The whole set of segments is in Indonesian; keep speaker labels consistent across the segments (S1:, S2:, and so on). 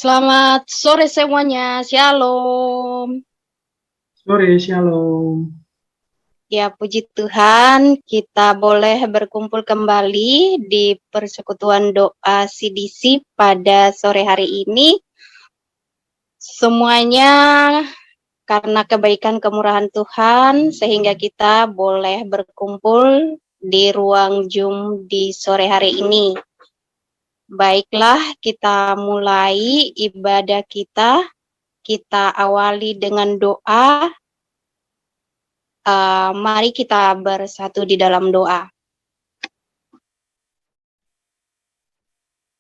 S1: Selamat sore semuanya, shalom.
S2: Sore, shalom.
S1: Ya, puji Tuhan, kita boleh berkumpul kembali di persekutuan doa CDC pada sore hari ini. Semuanya karena kebaikan kemurahan Tuhan, sehingga kita boleh berkumpul di ruang Zoom di sore hari ini. Baiklah, kita mulai ibadah kita. Kita awali dengan doa. Mari kita bersatu di dalam doa.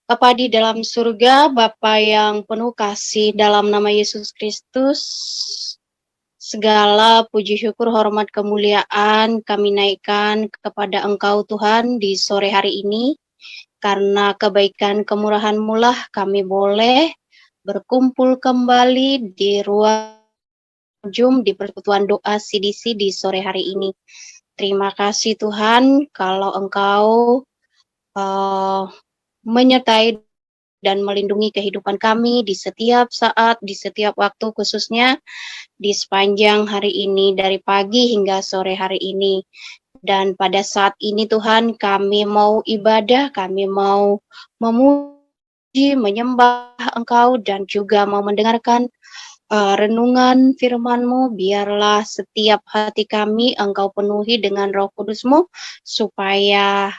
S1: Bapa di dalam surga, Bapa yang penuh kasih, dalam nama Yesus Kristus, segala puji syukur, hormat, kemuliaan kami naikkan kepada Engkau Tuhan di sore hari ini. Karena kebaikan kemurahan-Mu lah kami boleh berkumpul kembali di ruang Zoom di persekutuan doa CDC di sore hari ini. Terima kasih Tuhan kalau Engkau menyertai dan melindungi kehidupan kami di setiap saat, di setiap waktu, khususnya di sepanjang hari ini, dari pagi hingga sore hari ini. Dan pada saat ini Tuhan, kami mau ibadah, kami mau memuji, menyembah Engkau, dan juga mau mendengarkan renungan firman-Mu. Biarlah setiap hati kami Engkau penuhi dengan Roh Kudus-Mu, supaya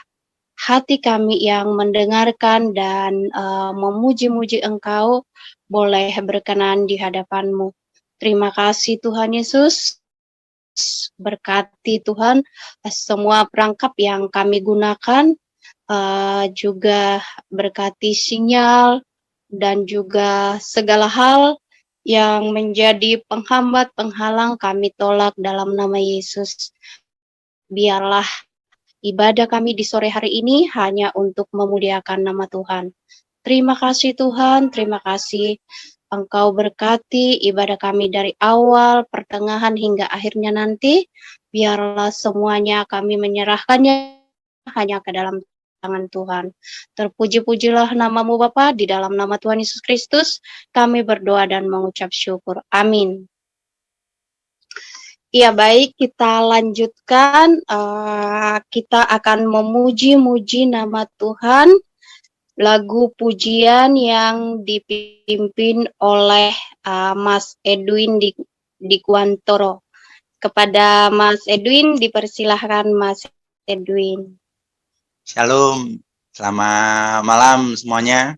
S1: hati kami yang mendengarkan dan memuji-muji Engkau boleh berkenan di hadapan-Mu. Terima kasih Tuhan Yesus. Berkati Tuhan semua perangkap yang kami gunakan, juga berkati sinyal dan juga segala hal yang menjadi penghambat, penghalang, kami tolak dalam nama Yesus. Biarlah ibadah kami di sore hari ini hanya untuk memuliakan nama Tuhan. Terima kasih Tuhan, terima kasih Engkau berkati ibadah kami dari awal, pertengahan, hingga akhirnya nanti. Biarlah semuanya kami menyerahkannya hanya ke dalam tangan Tuhan. Terpuji-pujilah namamu Bapa, di dalam nama Tuhan Yesus Kristus kami berdoa dan mengucap syukur. Amin. Ya baik, kita lanjutkan. Kita akan memuji-muji nama Tuhan. Lagu pujian yang dipimpin oleh Mas Edwin di Kuantoro. Kepada Mas Edwin, dipersilahkan Mas Edwin.
S3: Shalom, selamat malam semuanya.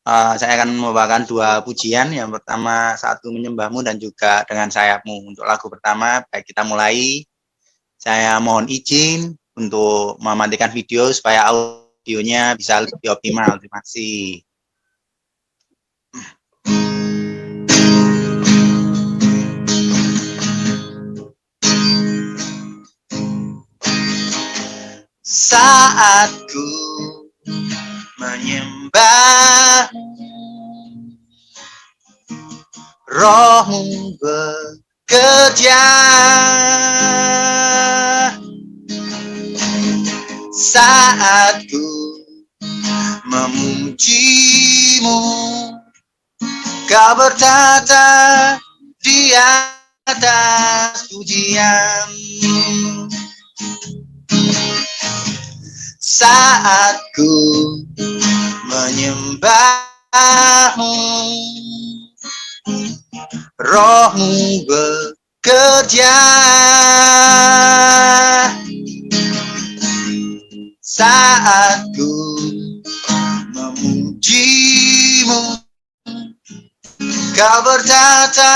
S3: Saya akan membawakan dua pujian. Yang pertama, Satu Menyembahmu dan juga Dengan Sayapmu. Untuk lagu pertama, baik kita mulai. Saya mohon izin untuk mematikan video supaya audionya bisa lebih optimal. Terima kasih. Saat ku menyembah, Rohmu bekerja. Saat ku memujimu, Kau bertata di atas pujian. Saat ku menyembahmu, Rohmu bekerja. Saat ku memujimu, Kau bertata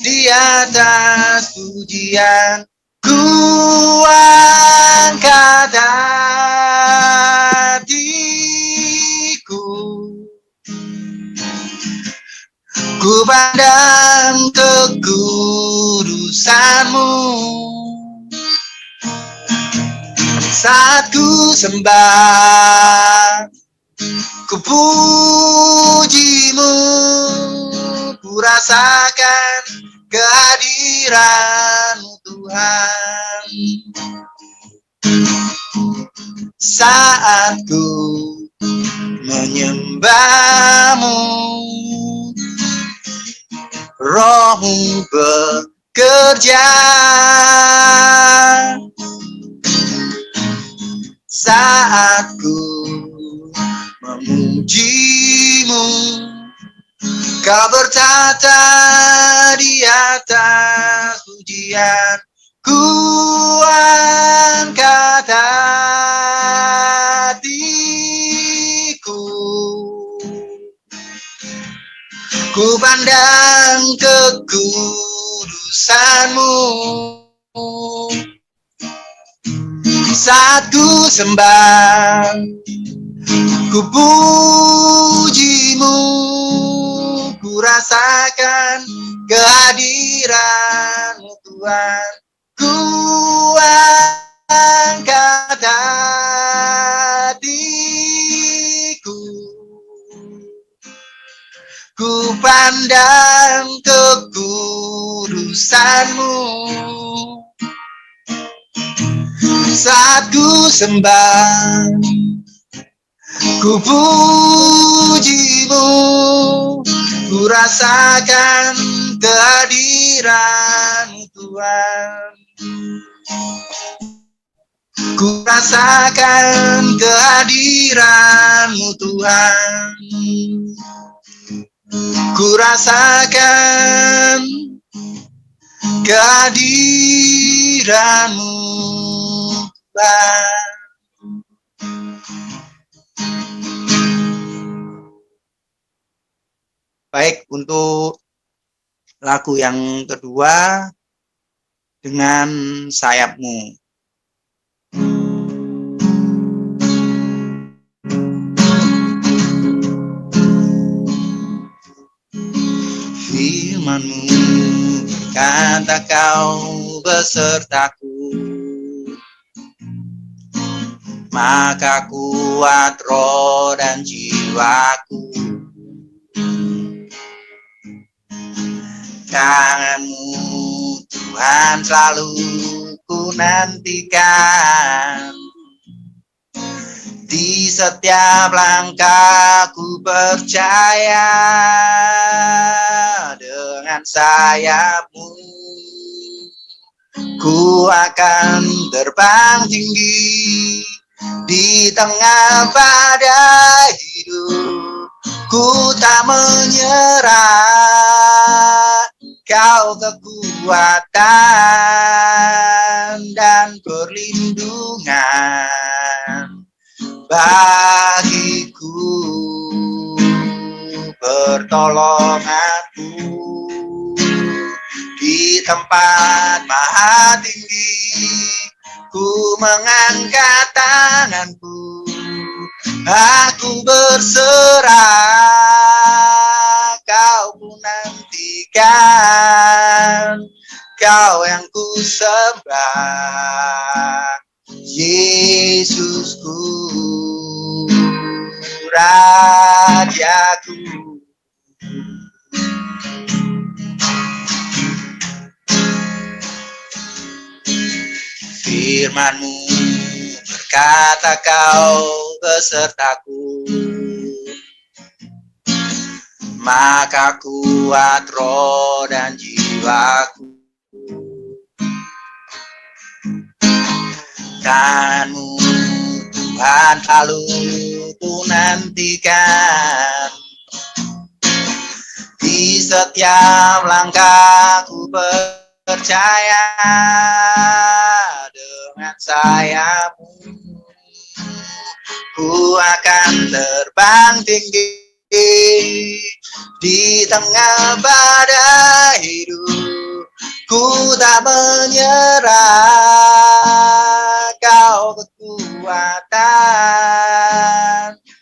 S3: di atas pujian. Ku angkat hatiku, ku pandang kekudusan-Mu. Saat ku sembah, ku puji-Mu, ku rasakan kehadiran-Mu Tuhan. Saat ku menyembah-Mu, Rohmu bekerja saat ku memujimu. Kau bertata di atas pujian, ku angkat hatiku. Ku pandang kekudusan-Mu saat ku sembah, ku puji-Mu, ku rasakan kehadiran-Mu Tuhan. Ku angkat hatiku, ku pandang kekudusan-Mu saat ku sembah, ku puji-Mu, ku rasakan kehadiran-Mu Tuhan. Ku rasakan kehadiran-Mu Tuhan. Ku rasakan kehadiran-Mu Tuhan. Baik, untuk lagu yang kedua, Dengan Sayap-Mu. Firman-Mu berkata Kau besertaku, maka kuat roh dan jiwaku. Tangan-Mu Tuhan selalu ku nantikan, di setiap langkah ku percaya. Dengan sayap-Mu ku akan terbang tinggi, di tengah badai hidup ku tak menyerah. Kau kekuatan dan perlindungan bagiku, pertolonganku di tempat maha tinggi. Ku mengangkat tanganku, aku berserah. Kau ku nantikan, Kau yang ku sembah, Yesusku, Rajaku. Firman-Mu berkata Kau besertaku, maka kuat roh dan jiwaku. Tangan-Mu Tuhan selalu ku nantikan, di setiap langkah ku percaya. Dengan sayap-Mu ku akan terbang tinggi, di tengah badai hidup ku tak menyerah. Kau kekuatan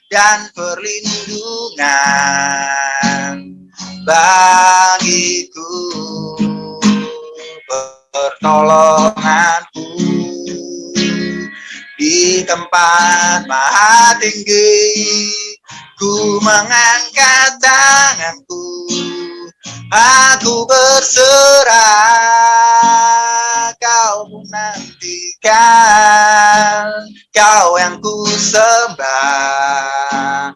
S3: dan perlindungan bagiku, pertolonganku di tempat maha tinggi. Ku mengangkat tanganku, aku berserah. Kau menantikan, Kau yang ku sembah,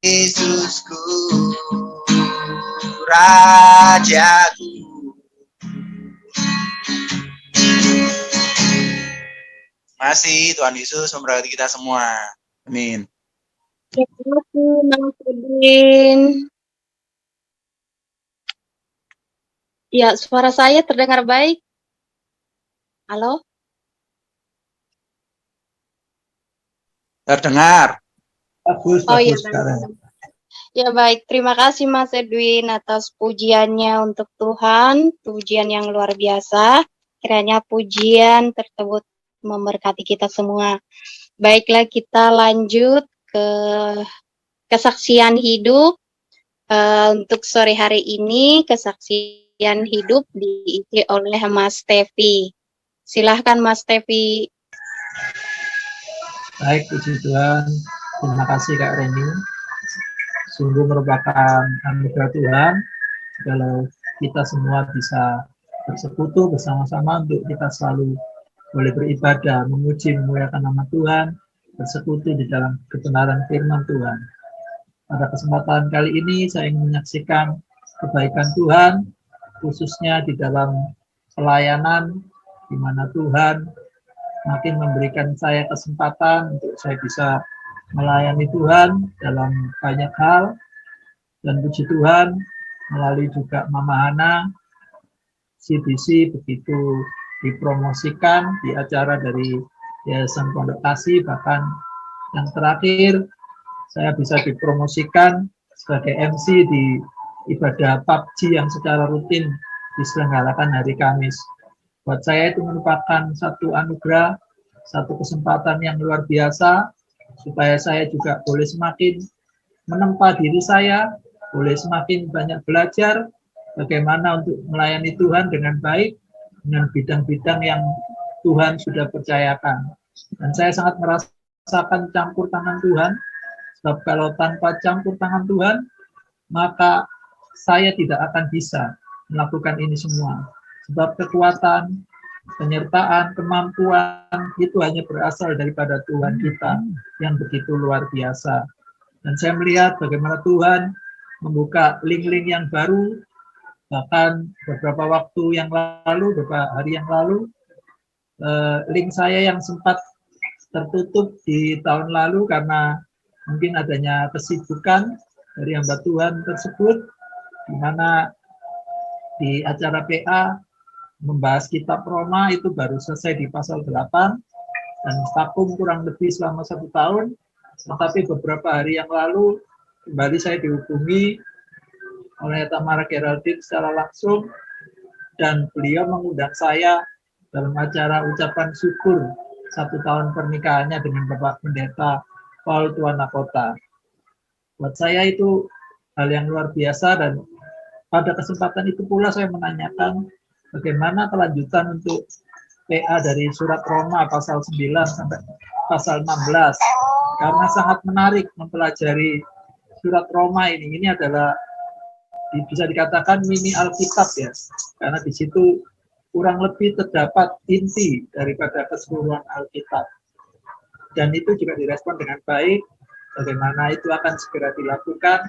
S3: Yesusku, Rajaku. Masih Tuhan Yesus memberkati kita semua. Amin.
S1: Terima kasih, Mas Edwin. Ya, suara saya terdengar baik. Halo?
S3: Terdengar.
S4: Bagus,
S1: Oh iya,
S4: bagus sekarang.
S1: ya baik. Terima kasih Mas Edwin atas pujiannya untuk Tuhan, pujian yang luar biasa. Kiranya pujian tersebut memberkati kita semua. Baiklah, kita lanjut ke kesaksian hidup. Untuk sore hari ini, kesaksian hidup diisi oleh Mas Tevi. Silahkan Mas Tevi.
S4: Baik, puji Tuhan. Terima kasih Kak Reni. Sungguh merupakan anugerah Tuhan kalau kita semua bisa bersekutu bersama-sama untuk kita selalu boleh beribadah, memuji, memuliakan nama Tuhan, bersekutu di dalam kebenaran firman Tuhan. Pada kesempatan kali ini saya ingin menyaksikan kebaikan Tuhan, khususnya di dalam pelayanan, di mana Tuhan makin memberikan saya kesempatan untuk saya bisa melayani Tuhan dalam banyak hal. Dan puji Tuhan, melalui juga Mama Hana, CBC begitu dipromosikan di acara dari Yayasan Pondok Kasih, bahkan yang terakhir saya bisa dipromosikan sebagai MC di ibadah PUBG yang secara rutin diselenggarakan hari Kamis. Buat saya itu merupakan satu anugerah, satu kesempatan yang luar biasa, supaya saya juga boleh semakin menempa diri saya, boleh semakin banyak belajar bagaimana untuk melayani Tuhan dengan baik, dengan bidang-bidang yang Tuhan sudah percayakan. Dan saya sangat merasakan campur tangan Tuhan, sebab kalau tanpa campur tangan Tuhan, maka saya tidak akan bisa melakukan ini semua. Sebab kekuatan, penyertaan, kemampuan itu hanya berasal daripada Tuhan kita yang begitu luar biasa. Dan saya melihat bagaimana Tuhan membuka link-link yang baru, bahkan beberapa waktu yang lalu, beberapa hari yang lalu, link saya yang sempat tertutup di tahun lalu karena mungkin adanya kesibukan dari hamba Tuhan tersebut, di mana di acara PA membahas kitab Roma itu baru selesai di pasal 8 dan vakum kurang lebih selama 1 tahun. Tetapi beberapa hari yang lalu kembali saya dihubungi oleh Tamara Geraldine secara langsung dan beliau mengundang saya dalam acara ucapan syukur 1 tahun pernikahannya dengan Bapak Pendeta Paul Tuanakota. Buat saya itu hal yang luar biasa dan pada kesempatan itu pula saya menanyakan bagaimana kelanjutan untuk PA dari surat Roma pasal 9 sampai pasal 16. Karena sangat menarik mempelajari surat Roma ini. Ini adalah bisa dikatakan mini Alkitab ya. Karena di situ kurang lebih terdapat inti daripada keseluruhan Alkitab. Dan itu juga direspon dengan baik. Bagaimana itu akan segera dilakukan.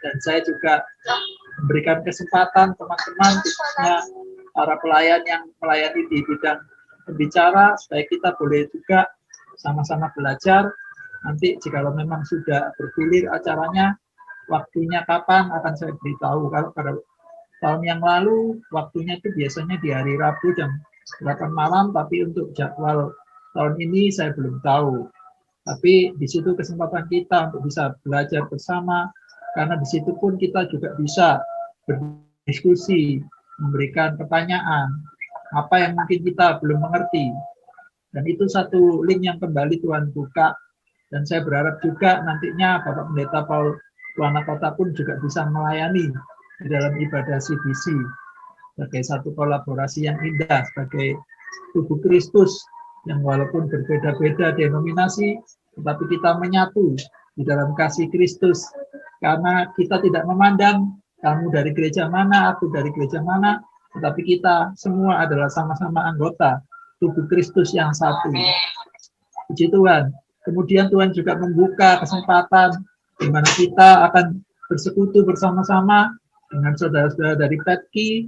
S4: Dan saya juga memberikan kesempatan teman-teman, khususnya para pelayan yang melayani di bidang pembicara, supaya kita boleh juga sama-sama belajar. Nanti jika memang sudah bergulir acaranya, waktunya kapan akan saya beritahu. Kalau pada tahun yang lalu, waktunya itu biasanya di hari Rabu jam 8 malam, tapi untuk jadwal tahun ini saya belum tahu. Tapi di situ kesempatan kita untuk bisa belajar bersama, karena di situ pun kita juga bisa berdiskusi, memberikan pertanyaan, apa yang mungkin kita belum mengerti. Dan itu satu link yang kembali Tuhan buka. Dan saya berharap juga nantinya Bapak Pendeta Paul Tuanakota pun juga bisa melayani di dalam ibadah CBC sebagai satu kolaborasi yang indah, sebagai tubuh Kristus yang walaupun berbeda-beda denominasi, tetapi kita menyatu di dalam kasih Kristus. Karena kita tidak memandang kamu dari gereja mana, aku dari gereja mana, tetapi kita semua adalah sama-sama anggota tubuh Kristus yang satu. Puji Tuhan. Kemudian Tuhan juga membuka kesempatan di mana kita akan bersekutu bersama-sama dengan saudara-saudara dari Petki,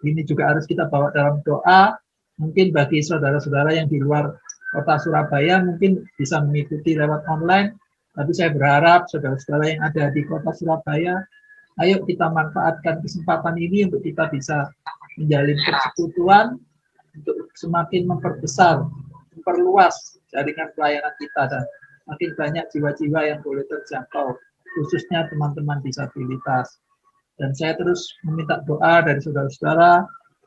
S4: ini juga harus kita bawa dalam doa. Mungkin bagi saudara-saudara yang di luar kota Surabaya mungkin bisa mengikuti lewat online, tapi saya berharap saudara-saudara yang ada di kota Surabaya, ayo kita manfaatkan kesempatan ini untuk kita bisa menjalin persekutuan, untuk semakin memperbesar, memperluas jaringan pelayanan kita, dan makin banyak jiwa-jiwa yang boleh terjangkau, khususnya teman-teman disabilitas. Dan saya terus meminta doa dari saudara-saudara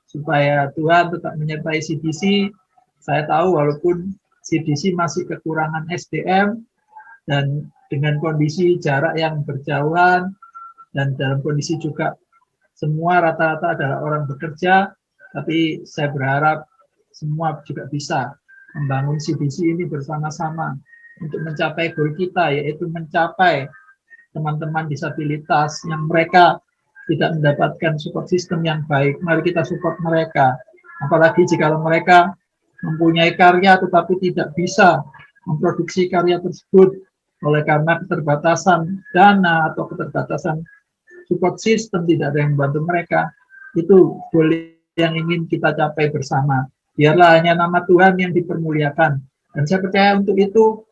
S4: supaya Tuhan tetap menyertai CDC. Saya tahu walaupun CDC masih kekurangan SDM dan dengan kondisi jarak yang berjauhan dan dalam kondisi juga semua rata-rata adalah orang bekerja, tapi saya berharap semua juga bisa membangun CDC ini bersama-sama untuk mencapai goal kita, yaitu mencapai teman-teman disabilitas yang mereka tidak mendapatkan support system yang baik. Mari kita support mereka. Apalagi jika mereka mempunyai karya tetapi tidak bisa memproduksi karya tersebut oleh karena keterbatasan dana atau keterbatasan support system, tidak ada yang membantu mereka. Itu boleh yang ingin kita capai bersama. Biarlah hanya nama Tuhan yang dipermuliakan. Dan saya percaya untuk itu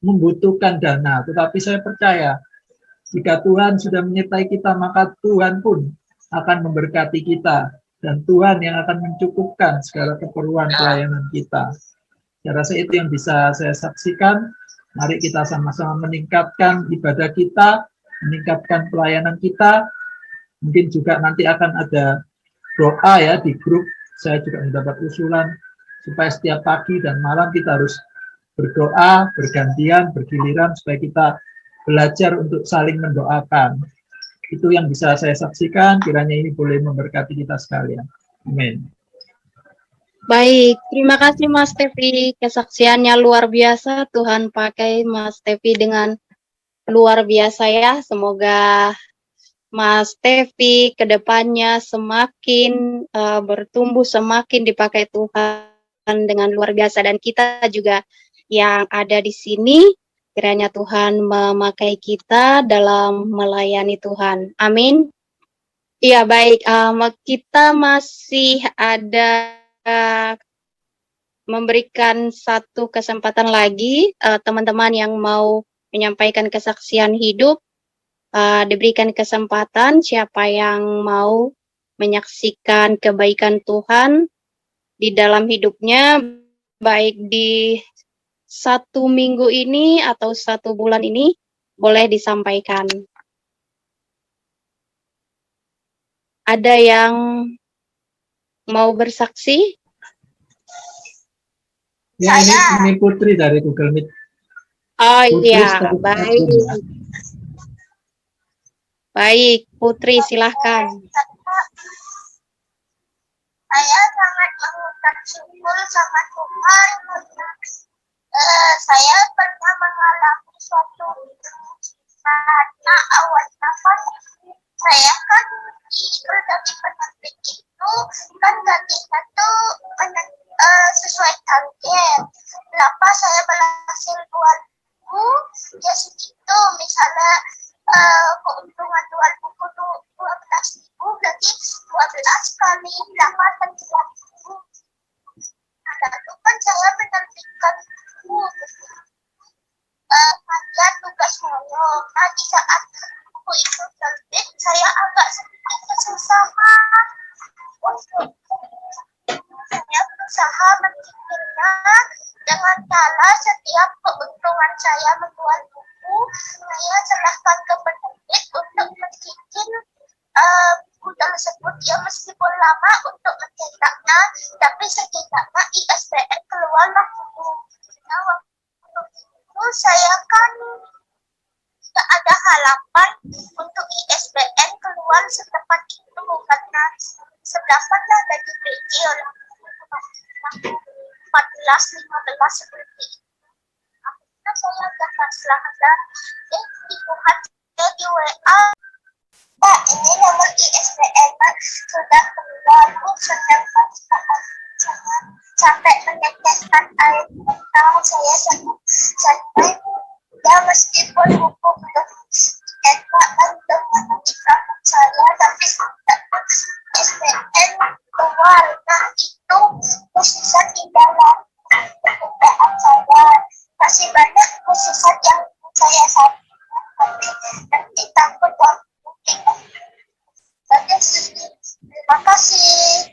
S4: membutuhkan dana, tetapi saya percaya jika Tuhan sudah menyertai kita, maka Tuhan pun akan memberkati kita. Dan Tuhan yang akan mencukupkan segala keperluan pelayanan kita. Saya rasa itu yang bisa saya saksikan. Mari kita sama-sama meningkatkan ibadah kita, meningkatkan pelayanan kita. Mungkin juga nanti akan ada doa ya di grup. Saya juga mendapat usulan supaya setiap pagi dan malam kita harus berdoa, bergantian, bergiliran, supaya kita belajar untuk saling mendoakan. Itu yang bisa saya saksikan, kiranya ini boleh memberkati kita sekalian. Amin.
S1: Baik, terima kasih Mas Tevi. Kesaksiannya luar biasa. Tuhan pakai Mas Tevi dengan luar biasa ya. Semoga Mas Tevi ke depannya semakin bertumbuh, semakin dipakai Tuhan dengan luar biasa. Dan kita juga yang ada di sini, kiranya Tuhan memakai kita dalam melayani Tuhan. Amin. Iya, baik. Kita masih ada memberikan satu kesempatan lagi, teman-teman yang mau menyampaikan kesaksian hidup, diberikan kesempatan siapa yang mau menyaksikan kebaikan Tuhan di dalam hidupnya, baik di 1 minggu ini atau 1 bulan ini, boleh disampaikan. Ada yang mau bersaksi?
S4: Ya, ini Putri dari Google Meet.
S1: Oh
S4: Putri,
S1: iya, baik. Baik, Putri silahkan.
S5: Saya sangat mengucap syukur sama Tuhan. Saya pernah mengalami suatu karena awalnya kan saya kan dari penerbit itu kan gajinya tuh sesuai target. Kenapa saya berhasil 2.000 ya segitu, misalnya keuntungan jual buku tuh 12.000, berarti 12 kali 8 kan 9.000. Lalu kan saya menerbitkan buku kajian tugas nolong. Nah, di saat buku itu terbit, saya agak sedikit kesusahan untuk saya berusaha mencicilnya dengan cara setiap keuntungan saya menjual buku, saya serahkan ke penerbit untuk mencicil buku tersebut, ya meskipun lama untuk mencetaknya, tapi setidaknya ISBN keluarlah buku. Nah, waktu itu saya kan tidak ada harapan untuk ISBN keluar secepat itu, karena sedangkan ada di PJ oleh 14-15 seperti itu. Akhirnya saya daftar ada dibuat di WA. Pak, ini nomor ISBN sudah keluar. Sedangkan jangan sampai meneteskan air mata saya sampai ya meskipun buku belum enak dan belum menunjukkan habis SPN keluar. Nah itu musisat di dalam kerjaan saya. Masih banyak musisat yang saya tapi nanti takut mungkin. Terima kasih.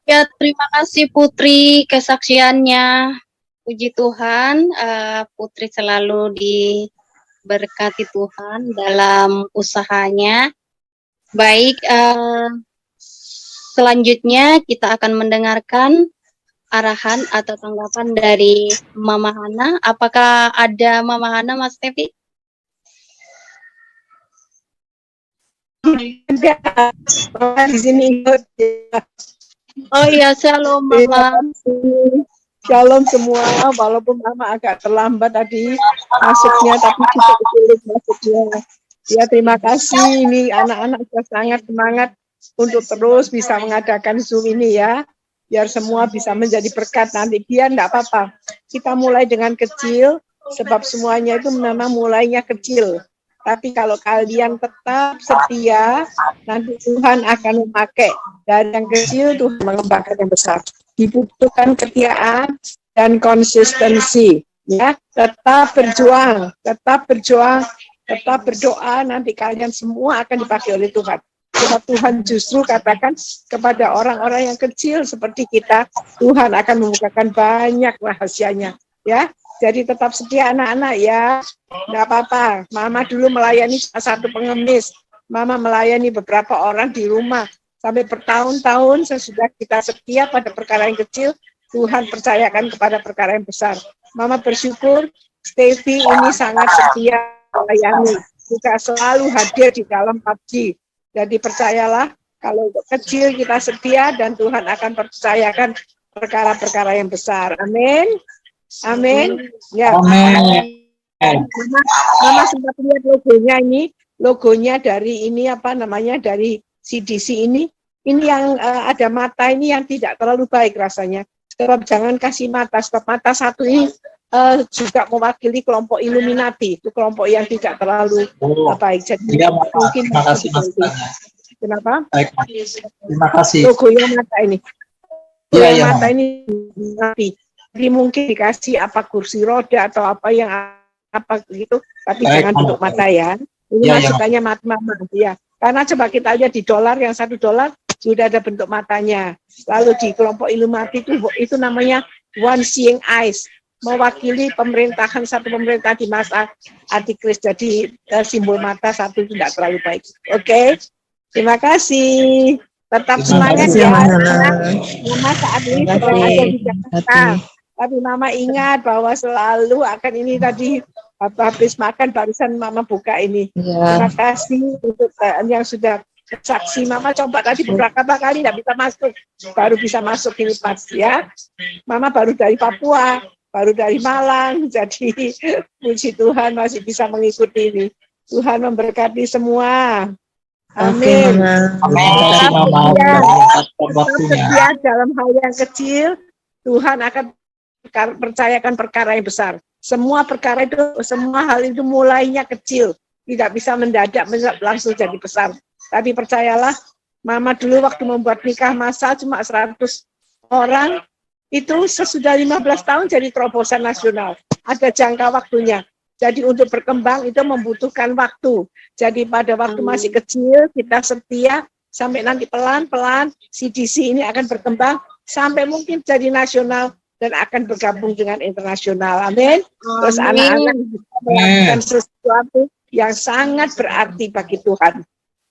S1: Ya, terima kasih Putri kesaksiannya. Puji Tuhan, Putri selalu diberkati Tuhan dalam usahanya. Baik, selanjutnya kita akan mendengarkan arahan atau tanggapan dari Mama Hana. Apakah ada Mama Hana, Mas Tevi?
S6: Di sini ikut.
S1: Oh iya, shalom Mama.
S6: Shalom semua, walaupun Mama agak terlambat tadi masuknya, tapi cukup sulit masuknya. Ya terima kasih, ini anak-anak sudah sangat semangat untuk terus bisa mengadakan Zoom ini ya, biar semua bisa menjadi berkat nanti. Biar enggak apa-apa, kita mulai dengan kecil, sebab semuanya itu memang mulainya kecil. Tapi kalau kalian tetap setia, nanti Tuhan akan memakai dari yang kecil Tuhan mengembangkan yang besar. Dibutuhkan kesetiaan dan konsistensi. Ya, tetap berjuang, tetap berdoa. Nanti kalian semua akan dipakai oleh Tuhan. Sebab Tuhan justru katakan kepada orang-orang yang kecil seperti kita, Tuhan akan membukakan banyak rahasianya. Ya, jadi tetap setia anak-anak ya. Nggak apa-apa. Mama dulu melayani salah satu pengemis. Mama melayani beberapa orang di rumah. Sampai bertahun-tahun sesudah kita setia pada perkara yang kecil, Tuhan percayakan kepada perkara yang besar. Mama bersyukur Stevie ini sangat setia melayani. Juga selalu hadir di dalam PUBG. Jadi percayalah, kalau untuk kecil kita setia dan Tuhan akan percayakan perkara-perkara yang besar. Amin. Amin. Ya.
S4: Amin.
S6: Mama sempat lihat logonya ini, logonya dari ini apa namanya dari CDC ini yang ada mata ini yang tidak terlalu baik rasanya. Sebab jangan kasih mata, sebab mata satu ini juga mewakili kelompok Illuminati, itu kelompok yang tidak terlalu baik. Jadi
S4: ya,
S6: mungkin
S4: terima kasih Mas.
S6: Kenapa?
S4: Baik, terima kasih.
S6: Logonya mata ini.
S4: Iya,
S6: mata ini nanti. Jadi mungkin dikasih apa kursi roda atau apa yang apa gitu, tapi
S4: baik,
S6: jangan bentuk mata ya. Ini
S4: ya,
S6: masukannya mama ya. Karena coba kita lihat di dolar yang $1 sudah ada bentuk matanya. Lalu di kelompok Illuminati itu namanya one seeing eyes, mewakili pemerintahan satu pemerintah di masa antikris. Jadi simbol mata satu itu tidak terlalu baik. Oke, terima kasih. Tetap semangat ya. Mama saat ini sedang ada di Jakarta. Tapi Mama ingat bahwa selalu akan ini tadi habis makan barusan Mama buka ini. Ya. Terima kasih untuk yang sudah saksi. Mama coba tadi beberapa kali tidak bisa masuk, baru bisa masuk ini pas ya. Mama baru dari Papua, baru dari Malang, jadi puji Tuhan masih bisa mengikuti ini. Tuhan memberkati semua. Amin. Setia dalam hal yang kecil, Tuhan akan percayakan perkara yang besar. Semua perkara itu, semua hal itu mulainya kecil, tidak bisa mendadak langsung jadi besar. Tapi percayalah, Mama dulu waktu membuat nikah masal cuma 100 orang, itu sesudah 15 tahun jadi terobosan nasional. Ada jangka waktunya. Jadi untuk berkembang itu membutuhkan waktu. Jadi pada waktu masih kecil, kita setia, sampai nanti pelan-pelan CDC ini akan berkembang, sampai mungkin jadi nasional, dan akan bergabung dengan internasional. Amin. Terus anak-anak melakukan sesuatu yang sangat berarti bagi Tuhan.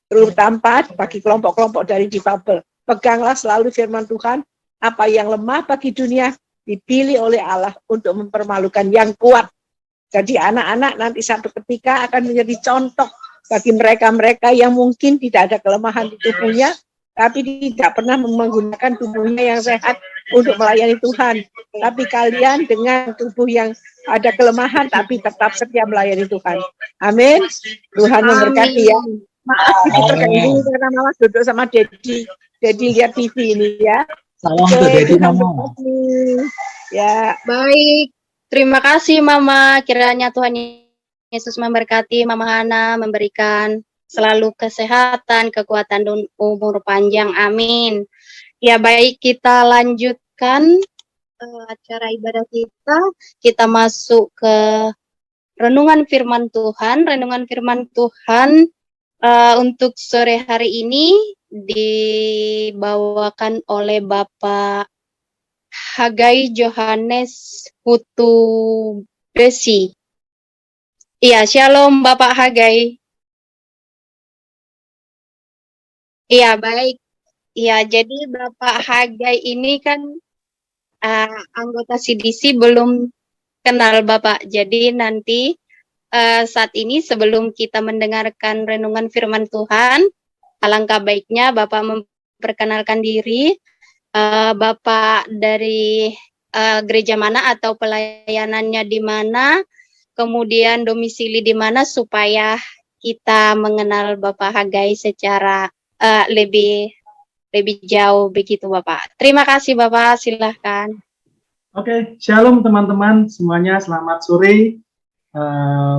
S6: Terutama bagi kelompok-kelompok dari difabel. Peganglah selalu firman Tuhan, apa yang lemah bagi dunia dipilih oleh Allah untuk mempermalukan yang kuat. Jadi anak-anak nanti satu ketika akan menjadi contoh bagi mereka-mereka yang mungkin tidak ada kelemahan di tubuhnya, tapi tidak pernah menggunakan tubuhnya yang sehat untuk melayani Tuhan. Tapi kalian dengan tubuh yang ada kelemahan, tapi tetap setia melayani Tuhan. Amin. Tuhan memberkati ya. Maaf ini terganggu karena Mama duduk sama Dedi. Dedi lihat TV ini ya.
S4: Salam untuk Dedi, Mama.
S6: Ya.
S1: Baik. Terima kasih Mama. Kiranya Tuhan Yesus memberkati Mama Hana, memberikan selalu kesehatan, kekuatan, dan umur panjang. Amin. Ya, baik, kita lanjutkan acara ibadah kita. Kita masuk ke renungan firman Tuhan. Renungan firman Tuhan untuk sore hari ini dibawakan oleh Bapak Hagai Johannes Putu Besi. Iya, shalom Bapak Hagai. Iya, baik. Iya, jadi Bapak Hagai ini kan anggota CDC, belum kenal Bapak. Jadi nanti saat ini sebelum kita mendengarkan renungan firman Tuhan, alangkah baiknya Bapak memperkenalkan diri, Bapak dari gereja mana atau pelayanannya di mana, kemudian domisili di mana, supaya kita mengenal Bapak Hagai secara lebih jauh begitu Bapak. Terima kasih Bapak, silahkan.
S2: Oke, shalom teman-teman semuanya, selamat sore.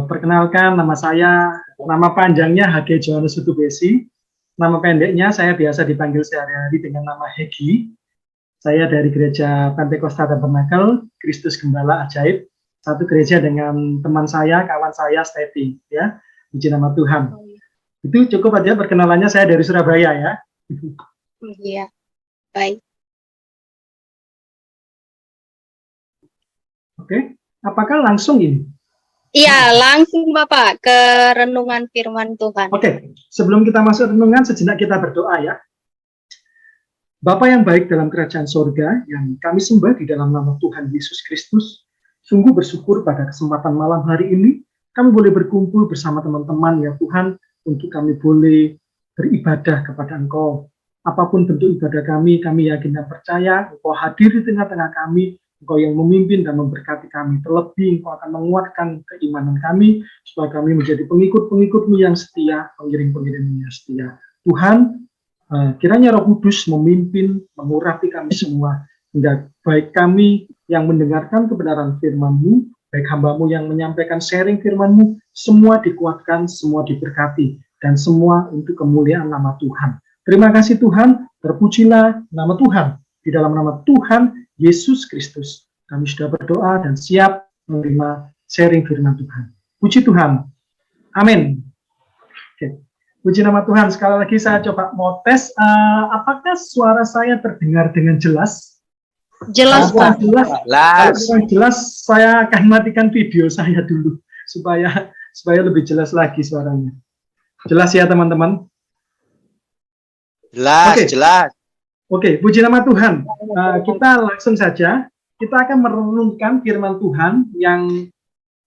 S2: Perkenalkan, nama panjangnya Hagai Johannes Putu Besi. Nama pendeknya saya biasa dipanggil sehari-hari dengan nama Hegi. Saya dari gereja Pentakosta Tabernakel Kristus Gembala Ajaib, satu gereja dengan teman saya, kawan saya, Stevi, ya. Puji nama Tuhan. Itu cukup aja perkenalannya, saya dari Surabaya, ya.
S1: Iya, baik.
S2: Oke, apakah langsung ini?
S1: Iya, langsung Bapak ke renungan firman Tuhan.
S2: Oke, sebelum kita masuk renungan, sejenak kita berdoa, ya. Bapa yang baik dalam kerajaan sorga, yang kami sembah di dalam nama Tuhan Yesus Kristus, sungguh bersyukur pada kesempatan malam hari ini, kami boleh berkumpul bersama teman-teman, ya Tuhan, untuk kami boleh beribadah kepada Engkau. Apapun bentuk ibadah kami yakin dan percaya, Engkau hadir di tengah-tengah kami, Engkau yang memimpin dan memberkati kami. Terlebih Engkau akan menguatkan keimanan kami, supaya kami menjadi pengikut-pengikut-Mu yang setia, pengiring-pengiring yang setia. Tuhan, kiranya Roh Kudus memimpin, mengurapi kami semua, hingga baik kami yang mendengarkan kebenaran firman-Mu, baik hamba-Mu yang menyampaikan sharing firman-Mu, semua dikuatkan, semua diberkati, dan semua untuk kemuliaan nama Tuhan. Terima kasih Tuhan, terpujilah nama Tuhan. Di dalam nama Tuhan Yesus Kristus, kami sudah berdoa dan siap menerima sharing firman Tuhan. Puji Tuhan. Amin. Oke. Puji nama Tuhan. Sekali lagi saya coba mau tes, apakah suara saya terdengar dengan jelas?
S1: Jelas Pak.
S2: Jelas. Kalau jelas, saya akan matikan video saya dulu supaya lebih jelas lagi suaranya. Jelas ya teman-teman?
S3: Jelas,
S2: Oke.
S3: jelas.
S2: Oke, puji nama Tuhan. Kita langsung saja. Kita akan merenungkan firman Tuhan yang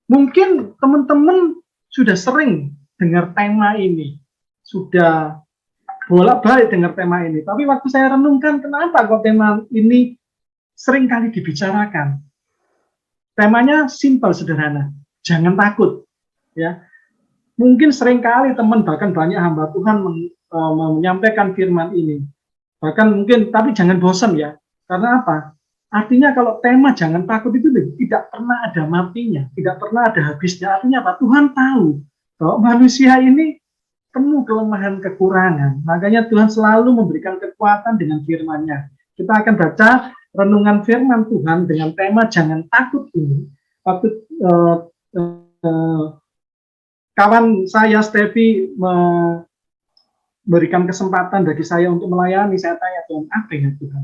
S2: mungkin teman-teman sudah sering dengar tema ini. Sudah bolak-balik dengar tema ini. Tapi waktu saya renungkan, kenapa kok tema ini sering kali dibicarakan? Temanya simpel, sederhana. Jangan takut. Ya, mungkin sering kali teman, bahkan banyak hamba Tuhan menyampaikan firman ini. Bahkan mungkin, tapi jangan bosan ya. Karena apa? Artinya kalau tema jangan takut itu tidak pernah ada matinya, tidak pernah ada habisnya. Artinya apa? Tuhan tahu bahwa manusia ini penuh kelemahan, kekurangan. Makanya Tuhan selalu memberikan kekuatan dengan firman-Nya. Kita akan baca renungan firman Tuhan dengan tema jangan takut ini. Waktu kawan saya Stevi memberikan kesempatan bagi saya untuk melayani, saya tanya Tuhan, apa ya Tuhan?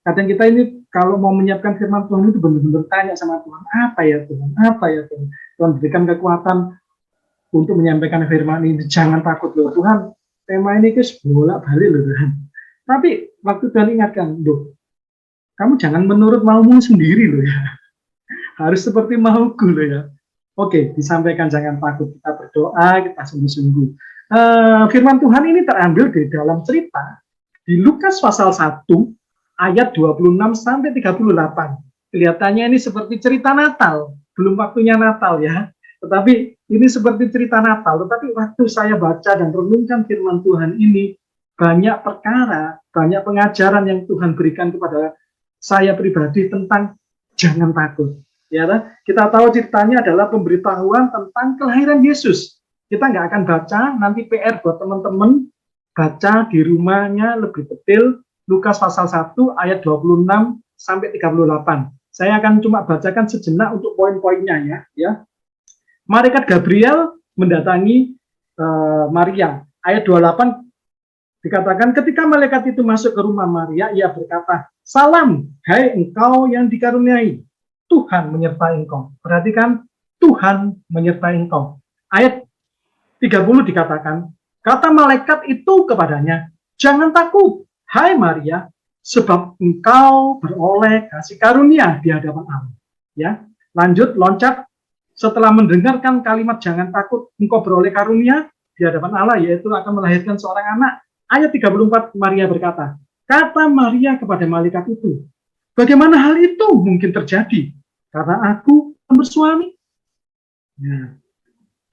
S2: Kadang kita ini kalau mau menyiapkan firman Tuhan itu benar-benar tanya sama Tuhan, apa ya Tuhan? Apa ya Tuhan? Tuhan berikan kekuatan untuk menyampaikan firman ini, jangan takut loh Tuhan, tema ini kan bolak-balik loh Tuhan. Tapi waktu Tuhan ingatkan, loh, kamu jangan menurut maumu sendiri loh ya, harus seperti mauku loh ya. Oke, disampaikan jangan takut, kita berdoa, kita sungguh-sungguh. Firman Tuhan ini terambil di dalam cerita di Lukas pasal 1 ayat 26 sampai 38. Kelihatannya ini seperti cerita Natal, belum waktunya Natal ya. Tetapi ini seperti cerita Natal, tetapi waktu saya baca dan renungkan firman Tuhan ini, banyak perkara, banyak pengajaran yang Tuhan berikan kepada saya pribadi tentang jangan takut. Ya, kita tahu ceritanya adalah pemberitahuan tentang kelahiran Yesus. Kita nggak akan baca, nanti PR buat teman-teman, baca di rumahnya lebih detail, Lukas pasal 1 ayat 26 sampai 38. Saya akan cuma bacakan sejenak untuk poin-poinnya ya. Malaikat Gabriel mendatangi Maria. Ayat 28 dikatakan ketika malaikat itu masuk ke rumah Maria, ia berkata, "Salam, hai engkau yang dikaruniai, Tuhan menyertai engkau." Perhatikan, Tuhan menyertai engkau. Ayat 30 dikatakan, kata malaikat itu kepadanya, "Jangan takut, hai Maria, sebab engkau beroleh kasih karunia di hadapan Allah." Ya, lanjut loncat. Setelah mendengarkan kalimat "jangan takut, engkau beroleh karunia di hadapan Allah", yaitu akan melahirkan seorang anak. Ayat 34 Maria berkata, kata Maria kepada malaikat itu, "Bagaimana hal itu mungkin terjadi? Karena aku bersuami." Nah,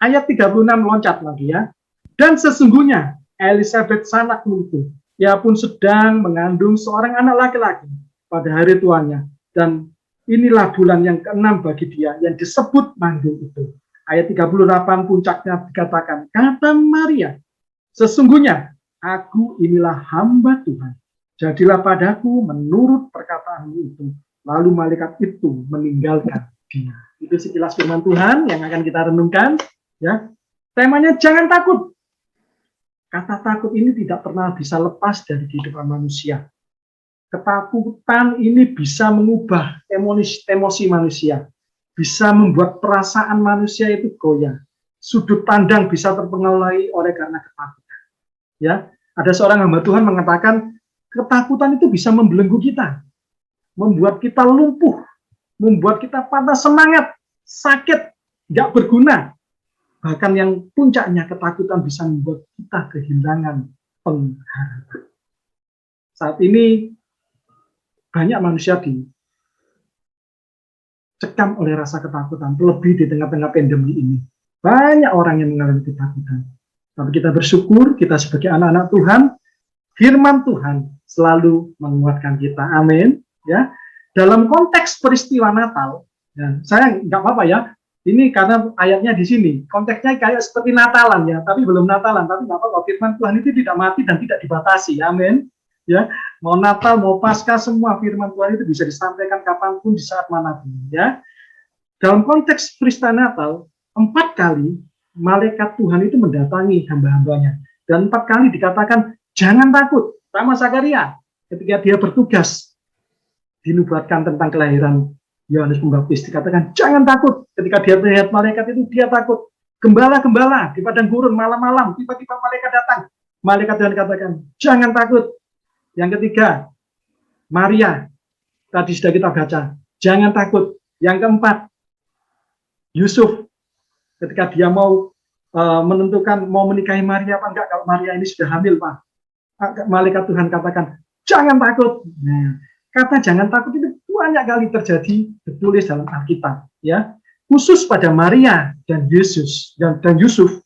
S2: ayat 36 loncat lagi ya. Dan sesungguhnya Elizabeth sanakmu itu, ia pun sedang mengandung seorang anak laki-laki pada hari tuanya. Dan inilah bulan yang ke-6 bagi dia yang disebut mandul itu. Ayat 38 puncaknya dikatakan, kata Maria, "Sesungguhnya aku inilah hamba Tuhan. Jadilah padaku menurut perkataanmu itu." Lalu malaikat itu meninggalkan dia. Itu sekilas firman Tuhan yang akan kita renungkan. Ya, temanya jangan takut. Kata takut ini tidak pernah bisa lepas dari kehidupan manusia. Ketakutan ini bisa mengubah emosi manusia, bisa membuat perasaan manusia itu goyah. Sudut pandang bisa terpengaruhi oleh karena ketakutan. Ya, ada seorang hamba Tuhan mengatakan ketakutan itu bisa membelenggu kita, membuat kita lumpuh, membuat kita patah semangat, sakit, nggak berguna. Bahkan yang puncaknya ketakutan bisa membuat kita kehilangan pengharapan. Saat ini banyak manusia dicekam oleh rasa ketakutan, terlebih di tengah-tengah pandemi ini. Banyak orang yang mengalami ketakutan. Tapi kita bersyukur, kita sebagai anak-anak Tuhan, firman Tuhan selalu menguatkan kita. Amin. Ya, dalam konteks peristiwa Natal, ya, saya nggak apa-apa ya. Ini karena ayatnya di sini, konteksnya kayak seperti Natalan ya, tapi belum Natalan. Tapi nggak apa-apa. Firman Tuhan itu tidak mati dan tidak dibatasi. Amin. Ya, mau Natal, mau Paskah, semua firman Tuhan itu bisa disampaikan kapanpun di saat manapun. Ya, dalam konteks peristiwa Natal, 4 kali malaikat Tuhan itu mendatangi hamba-hambanya. Dan 4 kali dikatakan, jangan takut. Sama Zakaria, ketika dia bertugas, dinubuatkan tentang kelahiran Yohanes Pembaptis, dikatakan, jangan takut. Ketika dia melihat malaikat itu, dia takut. Gembala-gembala di padang gurun, malam-malam, tiba-tiba malaikat datang. Malaikat Tuhan katakan, jangan takut. Yang ketiga, Maria, tadi sudah kita baca, jangan takut. Yang keempat, Yusuf, ketika dia mau menentukan mau menikahi Maria apa enggak, kalau Maria ini sudah hamil, Pak. Malaikat Tuhan katakan, jangan takut. Nah, kata jangan takut itu banyak kali terjadi, ditulis dalam Alkitab. Ya, khusus pada Maria dan Yesus dan Yusuf,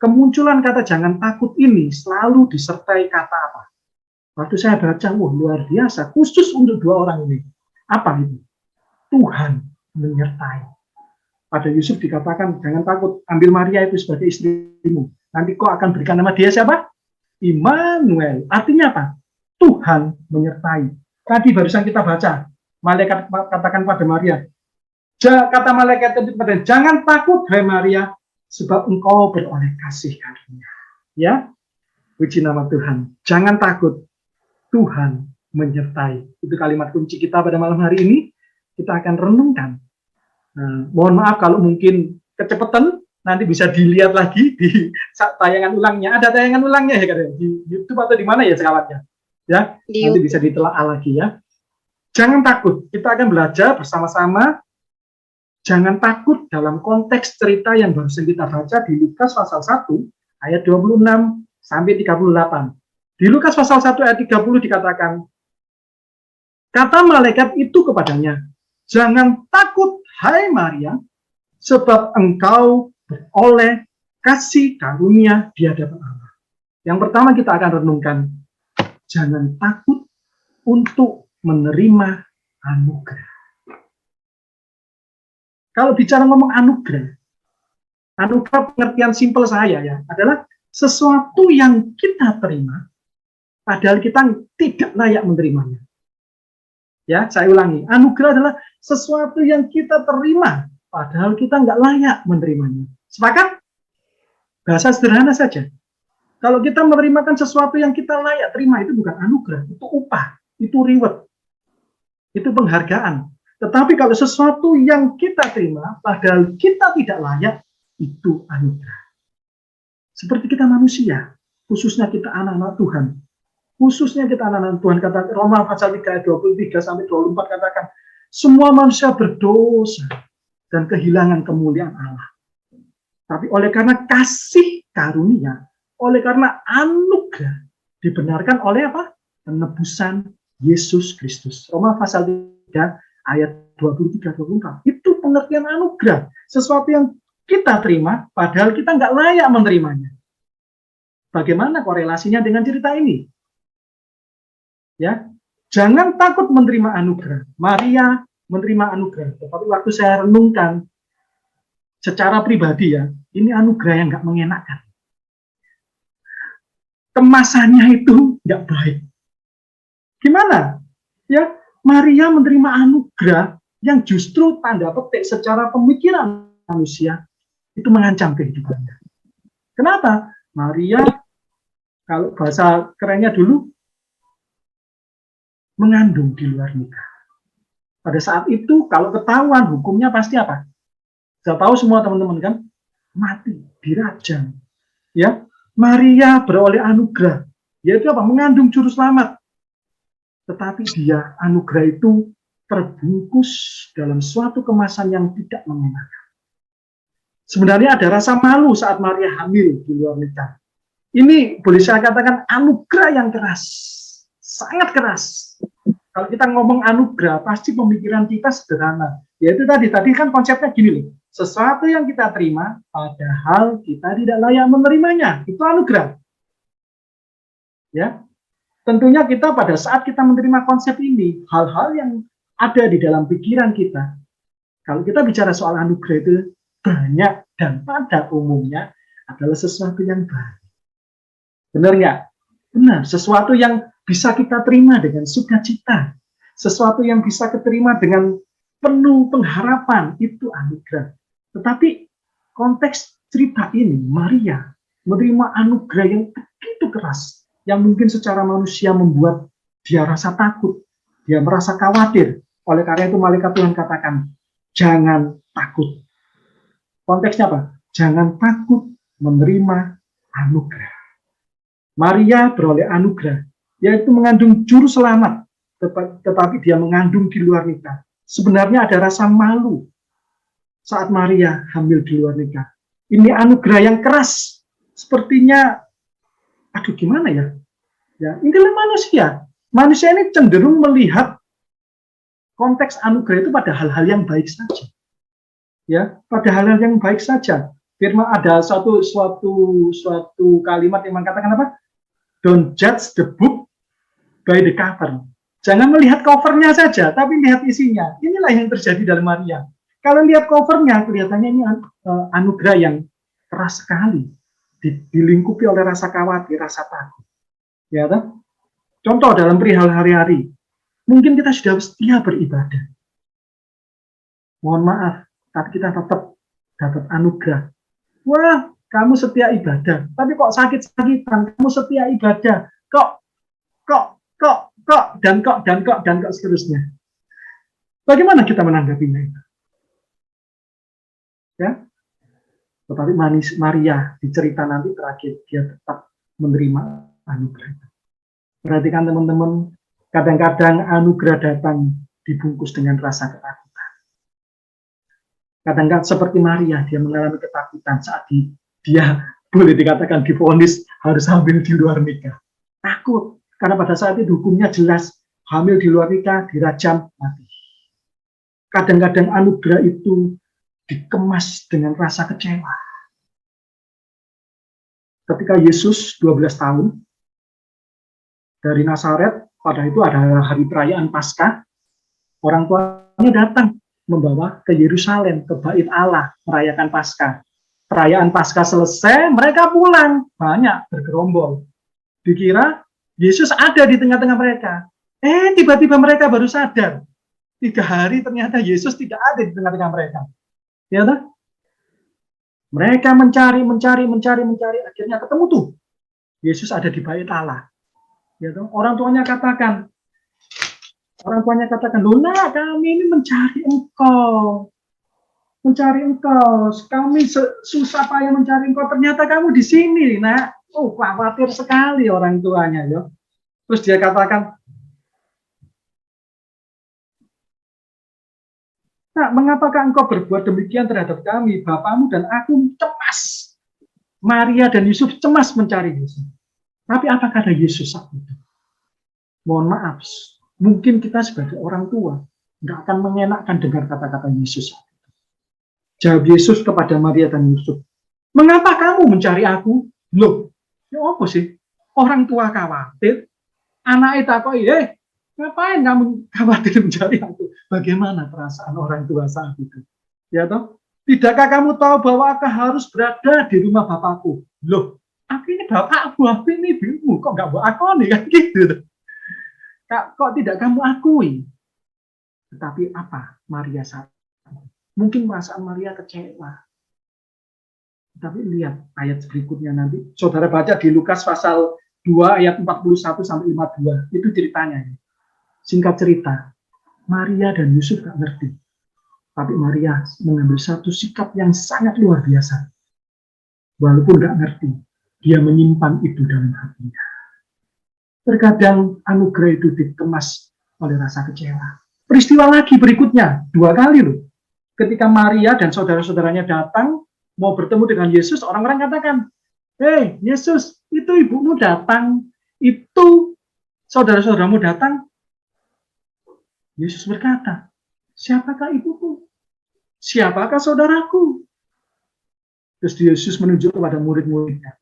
S2: kemunculan kata jangan takut ini selalu disertai kata apa? Waktu saya baca, wah luar biasa, khusus untuk 2 orang ini. Apa itu? Tuhan menyertai. Pada Yusuf dikatakan, jangan takut, ambil Maria itu sebagai istrimu. Nanti kau akan berikan nama dia siapa? Immanuel. Artinya apa? Tuhan menyertai. Tadi barusan kita baca, malaikat katakan pada Maria, kata malaikat itu pada, jangan takut, hai Maria, sebab engkau beroleh kasih karunia. Ya, puji nama Tuhan. Jangan takut, Tuhan menyertai. Itu kalimat kunci kita pada malam hari ini. Kita akan renungkan. Nah, mohon maaf kalau mungkin kecepatan, nanti bisa dilihat lagi di tayangan ulangnya. Ada tayangan ulangnya ya, di YouTube atau di mana ya sekalatnya? Ya, nanti bisa ditelaah lagi ya. Jangan takut. Kita akan belajar bersama-sama. Jangan takut dalam konteks cerita yang barusan kita baca di Lukas pasal 1 ayat 26 sampai 38. Di Lukas pasal 1 ayat 30 dikatakan, kata malaikat itu kepadanya, jangan takut, hai Maria, sebab engkau beroleh kasih karunia di hadapan Allah. Yang pertama kita akan renungkan, jangan takut untuk menerima anugerah. Kalau bicara ngomong anugerah pengertian simpel saya ya, adalah sesuatu yang kita terima, padahal kita tidak layak menerimanya. Ya, saya ulangi, anugerah adalah sesuatu yang kita terima, padahal kita nggak layak menerimanya. Sepakat? Bahasa sederhana saja. Kalau kita menerimakan sesuatu yang kita layak terima, itu bukan anugerah, itu upah, itu reward, itu penghargaan. Tetapi kalau sesuatu yang kita terima, padahal kita tidak layak, itu anugerah. Seperti kita manusia, khususnya kita anak-anak Tuhan. Khususnya kita anak-anak Tuhan, kata Roma pasal 3 ayat 23 sampai 24 katakan, semua manusia berdosa dan kehilangan kemuliaan Allah. Tapi oleh karena kasih karunia, oleh karena anugerah, dibenarkan oleh apa? Penebusan Yesus Kristus. Roma pasal 3 ayat 23-24. Itu pengertian anugerah. Sesuatu yang kita terima, padahal kita nggak layak menerimanya. Bagaimana korelasinya dengan cerita ini? Ya, jangan takut menerima anugerah. Maria menerima anugerah. Tetapi waktu saya renungkan secara pribadi ya, ini anugerah yang nggak mengenakan. Kemasannya itu nggak baik. Gimana? Ya, Maria menerima anugerah yang justru tanda petik secara pemikiran manusia itu mengancam kehidupannya. Kenapa? Maria, kalau bahasa kerennya dulu, mengandung di luar nikah. Pada saat itu, kalau ketahuan, hukumnya pasti apa? Sudah tahu semua teman-teman kan? Mati, dirajam. Ya, Maria beroleh anugerah, yaitu apa? Mengandung juru selamat. Tetapi dia, anugerah itu terbungkus dalam suatu kemasan yang tidak mengenakan. Sebenarnya ada rasa malu saat Maria hamil di luar nikah. Ini boleh saya katakan anugerah yang keras, sangat keras. Kalau kita ngomong anugerah, pasti pemikiran kita sederhana. Yaitu tadi kan konsepnya gini loh, sesuatu yang kita terima, padahal kita tidak layak menerimanya. Itu anugerah. Ya, tentunya kita pada saat kita menerima konsep ini, hal-hal yang ada di dalam pikiran kita, kalau kita bicara soal anugerah itu banyak dan pada umumnya adalah sesuatu yang baik. Benar nggak? Benar, sesuatu yang bisa kita terima dengan sukacita, sesuatu yang bisa diterima dengan penuh pengharapan, itu anugerah. Tetapi konteks cerita ini, Maria menerima anugerah yang begitu keras, yang mungkin secara manusia membuat dia rasa takut, dia merasa khawatir. Oleh karena itu malaikat Tuhan katakan, jangan takut. Konteksnya apa? Jangan takut menerima anugerah. Maria beroleh anugerah, yaitu mengandung juru selamat, tetapi dia mengandung di luar nikah. Sebenarnya ada rasa malu saat Maria hamil di luar nikah. Ini anugerah yang keras. Sepertinya, aduh gimana ya? Ya, inilah manusia. Manusia ini cenderung melihat konteks anugerah itu pada hal-hal yang baik saja. Ya, pada hal-hal yang baik saja. Firman ada suatu kalimat yang mengatakan apa? Don't judge the book by the cover. Jangan melihat covernya saja, tapi lihat isinya. Inilah yang terjadi dalam Maria. Kalau lihat covernya, kelihatannya ini anugerah yang keras sekali. Dilingkupi oleh rasa khawatir, rasa takut. Ya, kan? Contoh dalam perihal hari-hari. Mungkin kita sudah setia beribadah. Mohon maaf, tapi kita tetap dapat anugerah. Wah, kamu setia ibadah, tapi kok sakit-sakitan, kamu setia ibadah, kok seterusnya. Bagaimana kita menanggapinya itu? Ya, tetapi Maria di cerita nanti terakhir dia tetap menerima anugerah. Perhatikan teman-teman, kadang-kadang anugerah datang dibungkus dengan rasa ketakutan. Kadang-kadang seperti Maria, dia mengalami ketakutan saat dia boleh dikatakan divonis harus hamil di luar nikah. Takut, karena pada saat itu hukumnya jelas, hamil di luar nikah, dirajam, mati. Kadang-kadang anugerah itu dikemas dengan rasa kecewa. Ketika Yesus 12 tahun, dari Nazaret, pada itu ada hari perayaan Paskah, orang tuanya datang membawa ke Yerusalem, ke Bait Allah, merayakan Paskah. Perayaan Paskah selesai, mereka pulang, banyak bergerombol. Dikira Yesus ada di tengah-tengah mereka. Tiba-tiba mereka baru sadar. 3 hari ternyata Yesus tidak ada di tengah-tengah mereka. Ya tak? Mereka mencari, akhirnya ketemu tuh. Yesus ada di Bait Allah. Ya tak? Orang tuanya katakan, loh nak, kami ini mencari engkau. Kami susah payah mencari engkau, ternyata kamu di sini, nak. Khawatir sekali orang tuanya, ya. Terus dia katakan, nah, mengapakah engkau berbuat demikian terhadap kami? Bapakmu dan aku cemas. Maria dan Yusuf cemas mencari Yesus. Tapi apa kata Yesus saat itu? Mohon maaf, mungkin kita sebagai orang tua nggak akan mengenakkan dengar kata-kata Yesus. Jawab Yesus kepada Maria dan Yusuf, mengapa kamu mencari aku? Loh, ya apa sih? Orang tua khawatir, anak takoi, ngapain kamu khawatir mencari aku? Bagaimana perasaan orang tua saat itu? Ya toh? Tidakkah kamu tahu bahwa aku harus berada di rumah bapakku? Loh, aku ini bapakku, aku ini ibumu, kok nggak buat aku nih, kan gitu. Kok tidak kamu akui? Tetapi apa Maria saat itu? Mungkin perasaan Maria kecewa. Tapi lihat ayat berikutnya nanti. Saudara baca di Lukas pasal 2 ayat 41 sampai 52. Itu ceritanya. Singkat cerita, Maria dan Yusuf gak ngerti. Tapi Maria mengambil satu sikap yang sangat luar biasa. Walaupun gak ngerti, dia menyimpan itu dalam hatinya. Terkadang anugerah itu dikemas oleh rasa kecewa. Peristiwa lagi berikutnya, 2 kali loh. Ketika Maria dan saudara-saudaranya datang, mau bertemu dengan Yesus, orang-orang katakan, Yesus, itu ibumu datang, itu saudara-saudaramu datang. Yesus berkata, siapakah ibuku? Siapakah saudaraku? Terus Yesus menunjuk kepada murid-muridnya.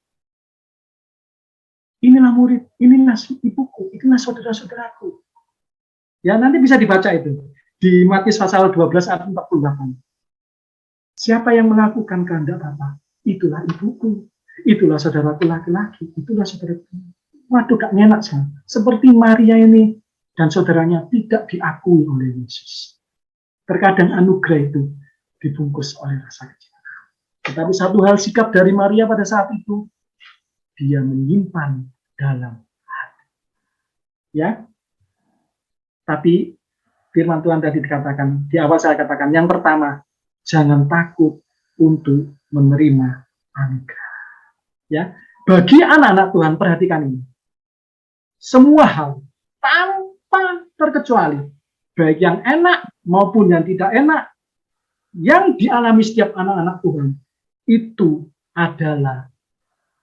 S2: Inilah murid, inilah ibuku, inilah saudara-saudaraku. Ya, nanti bisa dibaca itu. Di Matius pasal 12 ayat 48. Siapa yang melakukan kehendak Bapa, itulah ibuku, itulah saudaraku laki-laki, itulah saudaraku. Waduh, gak enak sih. Seperti Maria ini dan saudaranya tidak diakui oleh Yesus. Terkadang anugerah itu dibungkus oleh rasa kecewa. Tetapi satu hal sikap dari Maria pada saat itu, dia menyimpan dalam hati. Ya, tapi firman Tuhan tadi dikatakan, di awal saya katakan, yang pertama, jangan takut untuk menerima anugerah. Ya, bagi anak-anak Tuhan, perhatikan ini. Semua hal, tanpa terkecuali, baik yang enak maupun yang tidak enak, yang dialami setiap anak-anak Tuhan, itu adalah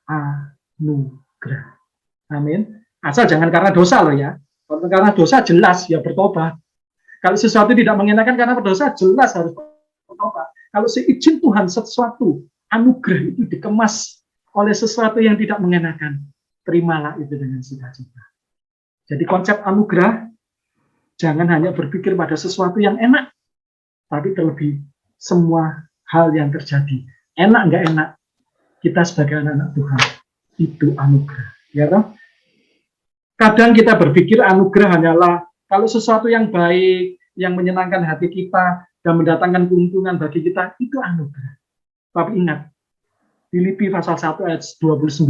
S2: anugerah. Amin. Asal jangan karena dosa loh ya. Kalau karena dosa jelas ya bertobat. Kalau sesuatu tidak mengenakan karena berdosa, jelas harus bertobat. Kalau seizin Tuhan sesuatu, anugerah itu dikemas oleh sesuatu yang tidak mengenakan, terimalah itu dengan sukacita. Jadi konsep anugerah, jangan hanya berpikir pada sesuatu yang enak, tapi terlebih semua hal yang terjadi. Enak nggak enak, kita sebagai anak-anak Tuhan, itu anugerah. Ya toh? Kadang kita berpikir anugerah hanyalah kalau sesuatu yang baik, yang menyenangkan hati kita, dan mendatangkan keuntungan bagi kita, itu anugerah. Tapi ingat, Filipi pasal 1 ayat 29,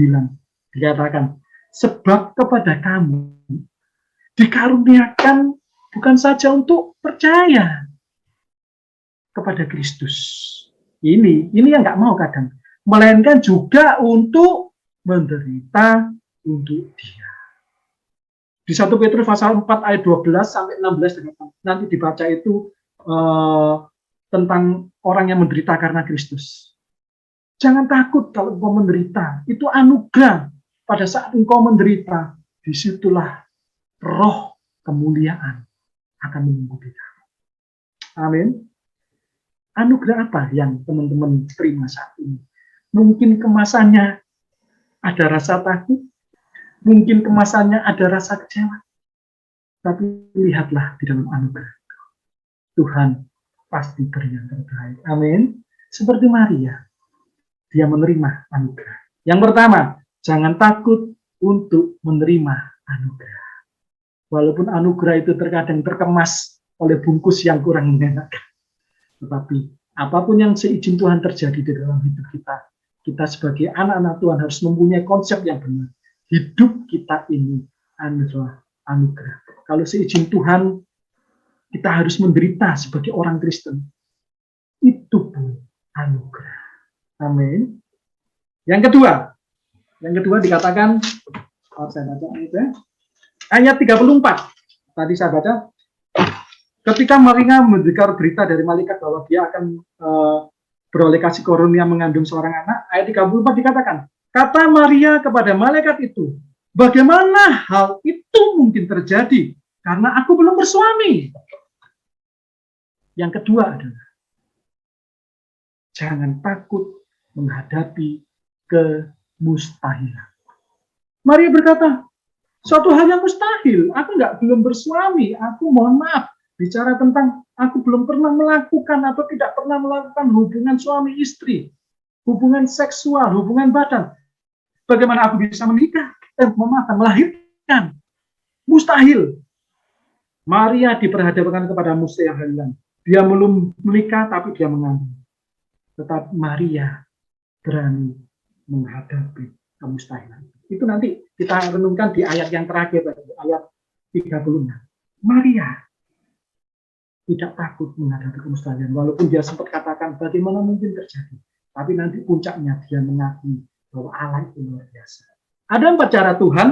S2: dikatakan, sebab kepada kamu, dikaruniakan bukan saja untuk percaya kepada Kristus. Ini yang nggak mau kadang. Melainkan juga untuk menderita untuk Dia. Di 1 Petrus pasal 4 ayat 12 sampai 16 nanti dibaca itu tentang orang yang menderita karena Kristus. Jangan takut kalau engkau menderita, itu anugerah. Pada saat engkau menderita, disitulah roh kemuliaan akan menunggu kita. Amin. Anugerah apa yang teman-teman terima saat ini? Mungkin kemasannya ada rasa takut, mungkin kemasannya ada rasa kecewa. Tapi lihatlah di dalam anugerah. Tuhan pasti beri yang terbaik. Amin. Seperti Maria, dia menerima anugerah. Yang pertama, jangan takut untuk menerima anugerah. Walaupun anugerah itu terkadang terkemas oleh bungkus yang kurang mengenakan. Tetapi apapun yang seizin Tuhan terjadi di dalam hidup kita, kita sebagai anak-anak Tuhan harus mempunyai konsep yang benar. Hidup kita ini adalah anugerah. Kalau seizin Tuhan, kita harus menderita sebagai orang Kristen. Itu pun anugerah. Amin. Yang kedua dikatakan, saya baca itu ya. Ayat 34, tadi saya baca, ketika Maria mendengar berita dari malaikat bahwa dia akan beroleh kasih karunia mengandung seorang anak, ayat 34 dikatakan, kata Maria kepada malaikat itu, bagaimana hal itu mungkin terjadi? Karena aku belum bersuami. Yang kedua adalah, jangan takut menghadapi kemustahilan. Maria berkata, suatu hal yang mustahil, aku belum bersuami, aku mohon maaf, bicara tentang aku belum pernah melakukan atau tidak pernah melakukan hubungan suami istri, hubungan seksual, hubungan badan. Bagaimana aku bisa menikah? Melahirkan. Mustahil. Maria diperhadapkan kepada mustahilan. Dia belum menikah, tapi dia mengandung. Tetapi Maria berani menghadapi kemustahilan. Itu nanti kita renungkan di ayat yang terakhir, ayat 36. Maria tidak takut menghadapi kemustahilan, walaupun dia sempat katakan bagaimana mungkin terjadi. Tapi nanti puncaknya dia mengakui bahwa Allah itu luar biasa. Ada 4 cara Tuhan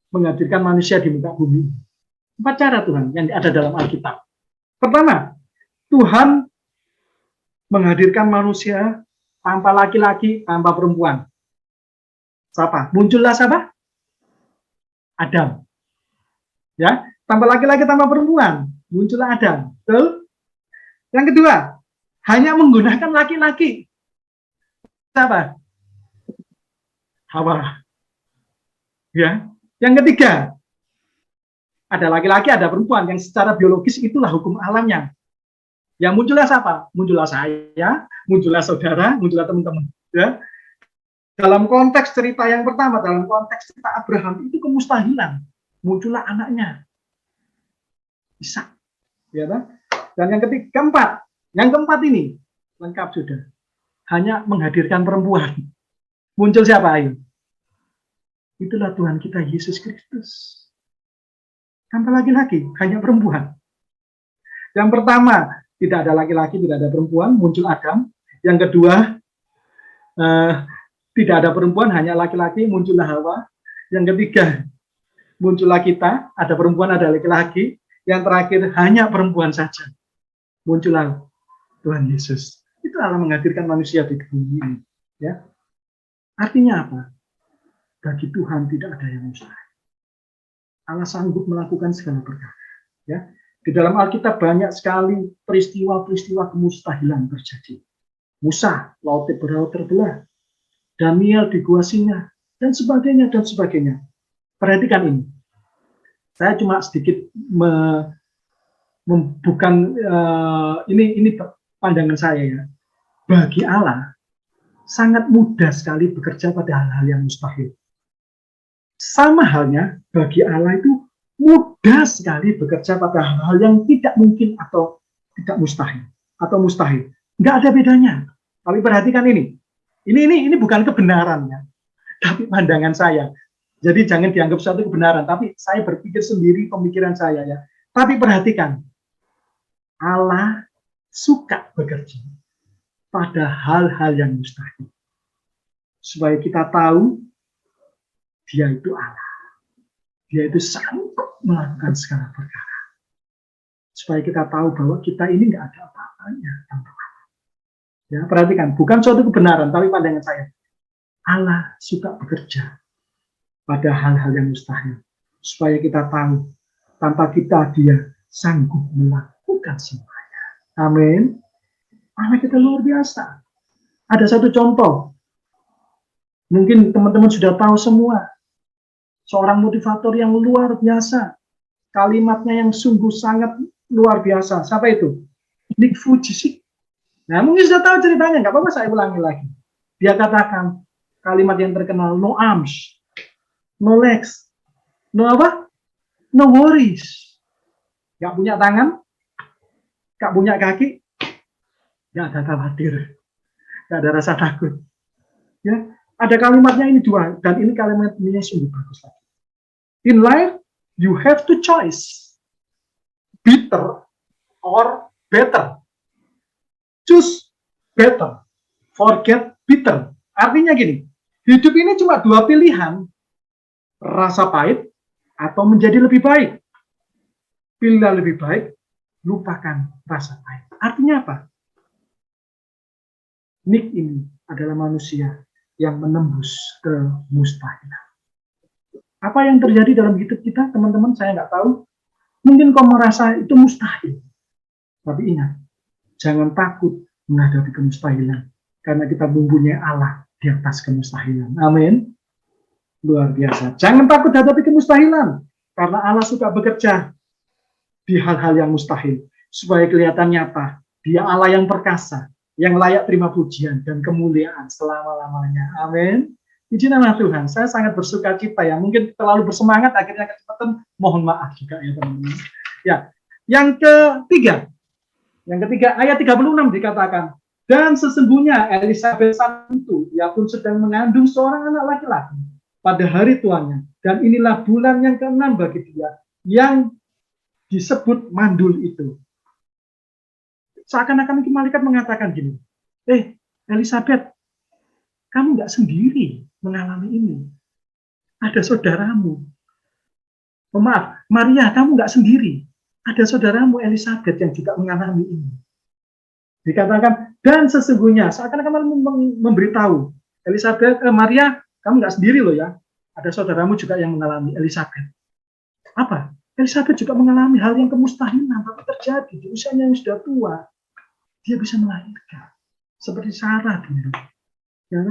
S2: menghadirkan manusia di muka bumi. 4 cara Tuhan yang ada dalam Alkitab. Pertama, Tuhan menghadirkan manusia tanpa laki-laki, tanpa perempuan. Siapa? Muncullah siapa? Adam. Ya, tanpa laki-laki, tanpa perempuan. Muncullah Adam. Betul? Yang kedua, hanya menggunakan laki-laki. Siapa? Hawa. Ya. Yang ketiga, ada laki-laki, ada perempuan yang secara biologis itulah hukum alamnya. Yang muncullah siapa? Muncullah saya, muncullah saudara, muncullah teman-teman. Ya. Dalam konteks cerita yang pertama, dalam konteks cerita Abraham, itu kemustahilan. Muncullah anaknya. Ishak. Ya, dan yang keempat ini, lengkap sudah. Hanya menghadirkan perempuan. Muncul siapa? Ayo. Itulah Tuhan kita, Yesus Kristus. Tanpa laki-laki, hanya perempuan. Yang pertama, tidak ada laki-laki, tidak ada perempuan, muncul Adam. Yang kedua, tidak ada perempuan, hanya laki-laki, muncullah Hawa. Yang ketiga, muncullah kita, ada perempuan, ada laki-laki. Yang terakhir, hanya perempuan saja. Muncullah Tuhan Yesus. Itu Allah menghadirkan manusia di bumi ini. Ya. Artinya apa? Bagi Tuhan tidak ada yang mustahil. Allah sanggup melakukan segala perkara. Ya. Di dalam Alkitab banyak sekali peristiwa-peristiwa kemustahilan terjadi. Musa, laut terbelah. Daniel di gua singa, dan sebagainya, dan sebagainya. Perhatikan ini. Saya cuma sedikit ini pandangan saya ya. Bagi Allah, sangat mudah sekali bekerja pada hal-hal yang mustahil. Sama halnya, bagi Allah itu mudah sekali bekerja pada hal-hal yang tidak mungkin atau tidak mustahil. Atau mustahil. Nggak ada bedanya. Tapi perhatikan ini. Ini bukan kebenaran ya, tapi pandangan saya. Jadi jangan dianggap suatu kebenaran, tapi saya berpikir sendiri pemikiran saya ya. Tapi perhatikan, Allah suka bekerja pada hal-hal yang mustahil. Supaya kita tahu, dia itu Allah. Dia itu sanggup melakukan segala perkara. Supaya kita tahu bahwa kita ini nggak ada apa-apanya tanpa Allah. Ya, perhatikan, bukan suatu kebenaran, tapi pandangan saya. Allah suka bekerja pada hal-hal yang mustahil. Supaya kita tahu, tanpa kita dia sanggup melakukan semuanya. Amin. Allah kita luar biasa. Ada satu contoh. Mungkin teman-teman sudah tahu semua. Seorang motivator yang luar biasa. Kalimatnya yang sungguh sangat luar biasa. Siapa itu? Nick Fujisik. Nah, mungkin sudah tahu ceritanya, nggak apa-apa saya ulangi lagi. Dia katakan kalimat yang terkenal, no arms, no legs, no apa? No worries. Nggak punya tangan, nggak punya kaki, nggak ada khawatir, nggak ada rasa takut. Ya, ada kalimatnya ini dua, dan ini kalimatnya sungguh bagus lagi. In life, you have to choice bitter or better. Choose better, forget bitter. Artinya gini, hidup ini cuma dua pilihan, rasa pahit atau menjadi lebih baik. Pilihlah lebih baik, lupakan rasa pahit. Artinya apa? Nick ini adalah manusia yang menembus kemustahilan. Apa yang terjadi dalam hidup kita, teman-teman, saya nggak tahu. Mungkin kau merasa itu mustahil. Tapi ingat, jangan takut menghadapi kemustahilan. Karena kita mempunyai Allah di atas kemustahilan. Amin. Luar biasa. Jangan takut hadapi kemustahilan. Karena Allah suka bekerja di hal-hal yang mustahil. Supaya kelihatan nyata. Dia Allah yang perkasa. Yang layak terima pujian dan kemuliaan selama-lamanya. Amin. Puji nama Tuhan. Saya sangat bersuka cita ya. Mungkin terlalu bersemangat, akhirnya kecepatan. Mohon maaf juga ya teman-teman. Ya. Yang ketiga ayat 36 dikatakan, dan sesungguhnya Elisabet itu, ia pun sedang mengandung seorang anak laki-laki pada hari tuanya, dan inilah bulan yang ke-6 bagi dia, yang disebut mandul itu. Seakan-akan malaikat mengatakan gini, Elisabet, kamu nggak sendiri mengalami ini. Ada saudaramu. Maaf, Maria, kamu nggak sendiri. Ada saudaramu Elisabet yang juga mengalami ini. Dikatakan, dan sesungguhnya, seakan-akan memberitahu, Elisabet, Maria, kamu nggak sendiri loh ya. Ada saudaramu juga yang mengalami, Elisabet. Apa? Elisabet juga mengalami hal yang kemustahilan, tapi terjadi di usianya yang sudah tua. Dia bisa melahirkan. Seperti Sarah dulu. Ya,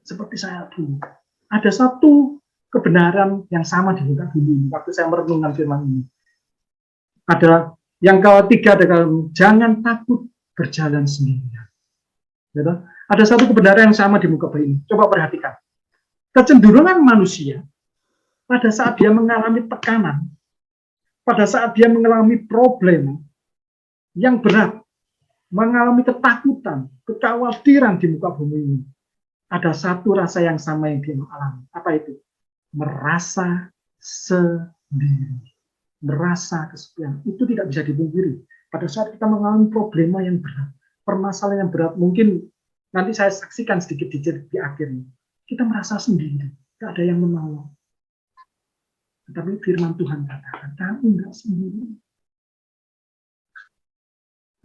S2: seperti saya dulu. Ada satu kebenaran yang sama di muka bumi ini, waktu saya merenungkan firman ini. Ada yang ketiga, jangan takut berjalan sendirian. Ya, ada satu kebenaran yang sama di muka bumi ini. Coba perhatikan. Kecenderungan manusia pada saat dia mengalami tekanan, pada saat dia mengalami problem yang berat, mengalami ketakutan, kekhawatiran di muka bumi ini, ada satu rasa yang sama yang dia alami. Apa itu? Merasa sendiri. Merasa kesepian. Itu tidak bisa dipungkiri. Pada saat kita mengalami problema yang berat, permasalahan yang berat, mungkin nanti saya saksikan sedikit di akhirnya. Kita merasa sendiri, tidak ada yang menolong. Tetapi firman Tuhan katakan, kamu nggak sendiri.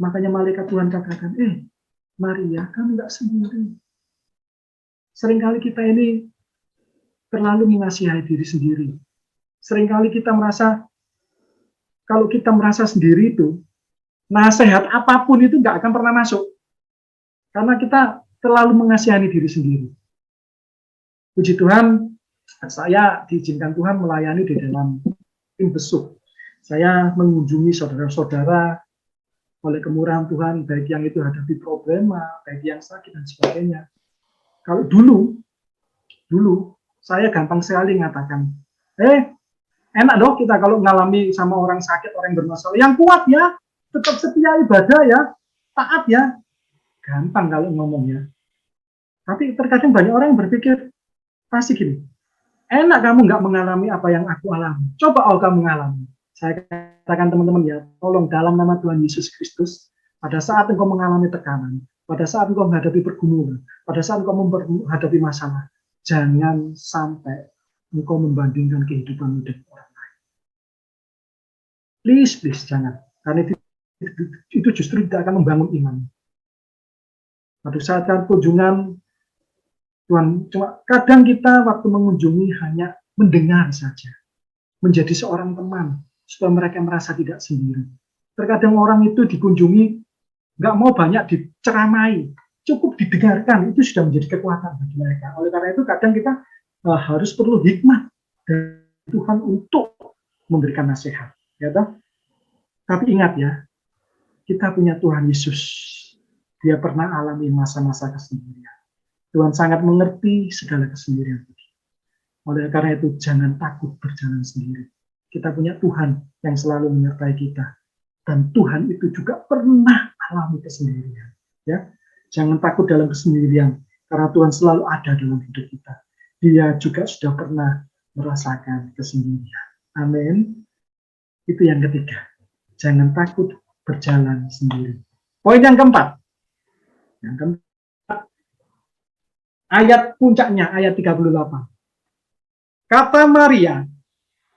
S2: Makanya malaikat Tuhan katakan, Maria, kamu nggak sendiri. Seringkali kita ini terlalu mengasihi diri sendiri. Seringkali kita merasa, kalau kita merasa sendiri itu, nasihat apapun itu nggak akan pernah masuk. Karena kita terlalu mengasihi diri sendiri. Puji Tuhan, saya diizinkan Tuhan melayani di dalam tim besuk. Saya mengunjungi saudara-saudara oleh kemurahan Tuhan, baik yang itu hadapi problema, baik yang sakit dan sebagainya. Kalau dulu saya gampang sekali mengatakan, enak dong kita kalau mengalami sama orang sakit, orang bermasalah. Yang kuat ya, tetap setia ibadah ya, taat ya. Gampang kalau ngomongnya. Tapi terkadang banyak orang yang berpikir, pasti gini, enak kamu nggak mengalami apa yang aku alami. Coba kamu mengalami. Saya katakan teman-teman ya, tolong dalam nama Tuhan Yesus Kristus, pada saat engkau mengalami tekanan, pada saat engkau menghadapi pergumulan, pada saat engkau menghadapi masalah, jangan sampai engkau membandingkan kehidupanmu dengan orang lain. Please, jangan. Karena itu justru tidak akan membangun iman. Pada saat kunjungan, Tuhan, cuma kadang kita waktu mengunjungi hanya mendengar saja. Menjadi seorang teman, supaya mereka merasa tidak sendiri. Terkadang orang itu dikunjungi, nggak mau banyak diceramai, cukup didengarkan, itu sudah menjadi kekuatan bagi mereka. Oleh karena itu kadang kita harus perlu hikmah dari Tuhan untuk memberikan nasihat. Ya, toh? Tapi ingat ya, kita punya Tuhan Yesus. Dia pernah alami masa-masa kesendirian. Tuhan sangat mengerti segala kesendirian. Oleh karena itu, jangan takut berjalan sendiri. Kita punya Tuhan yang selalu menyertai kita. Dan Tuhan itu juga pernah alami kesendirian. Ya, jangan takut dalam kesendirian, karena Tuhan selalu ada dalam hidup kita. Dia juga sudah pernah merasakan kesendirian. Amin. Itu yang ketiga. Jangan takut berjalan sendiri. Poin yang keempat. Yang keempat, ayat puncaknya, ayat 38. Kata Maria,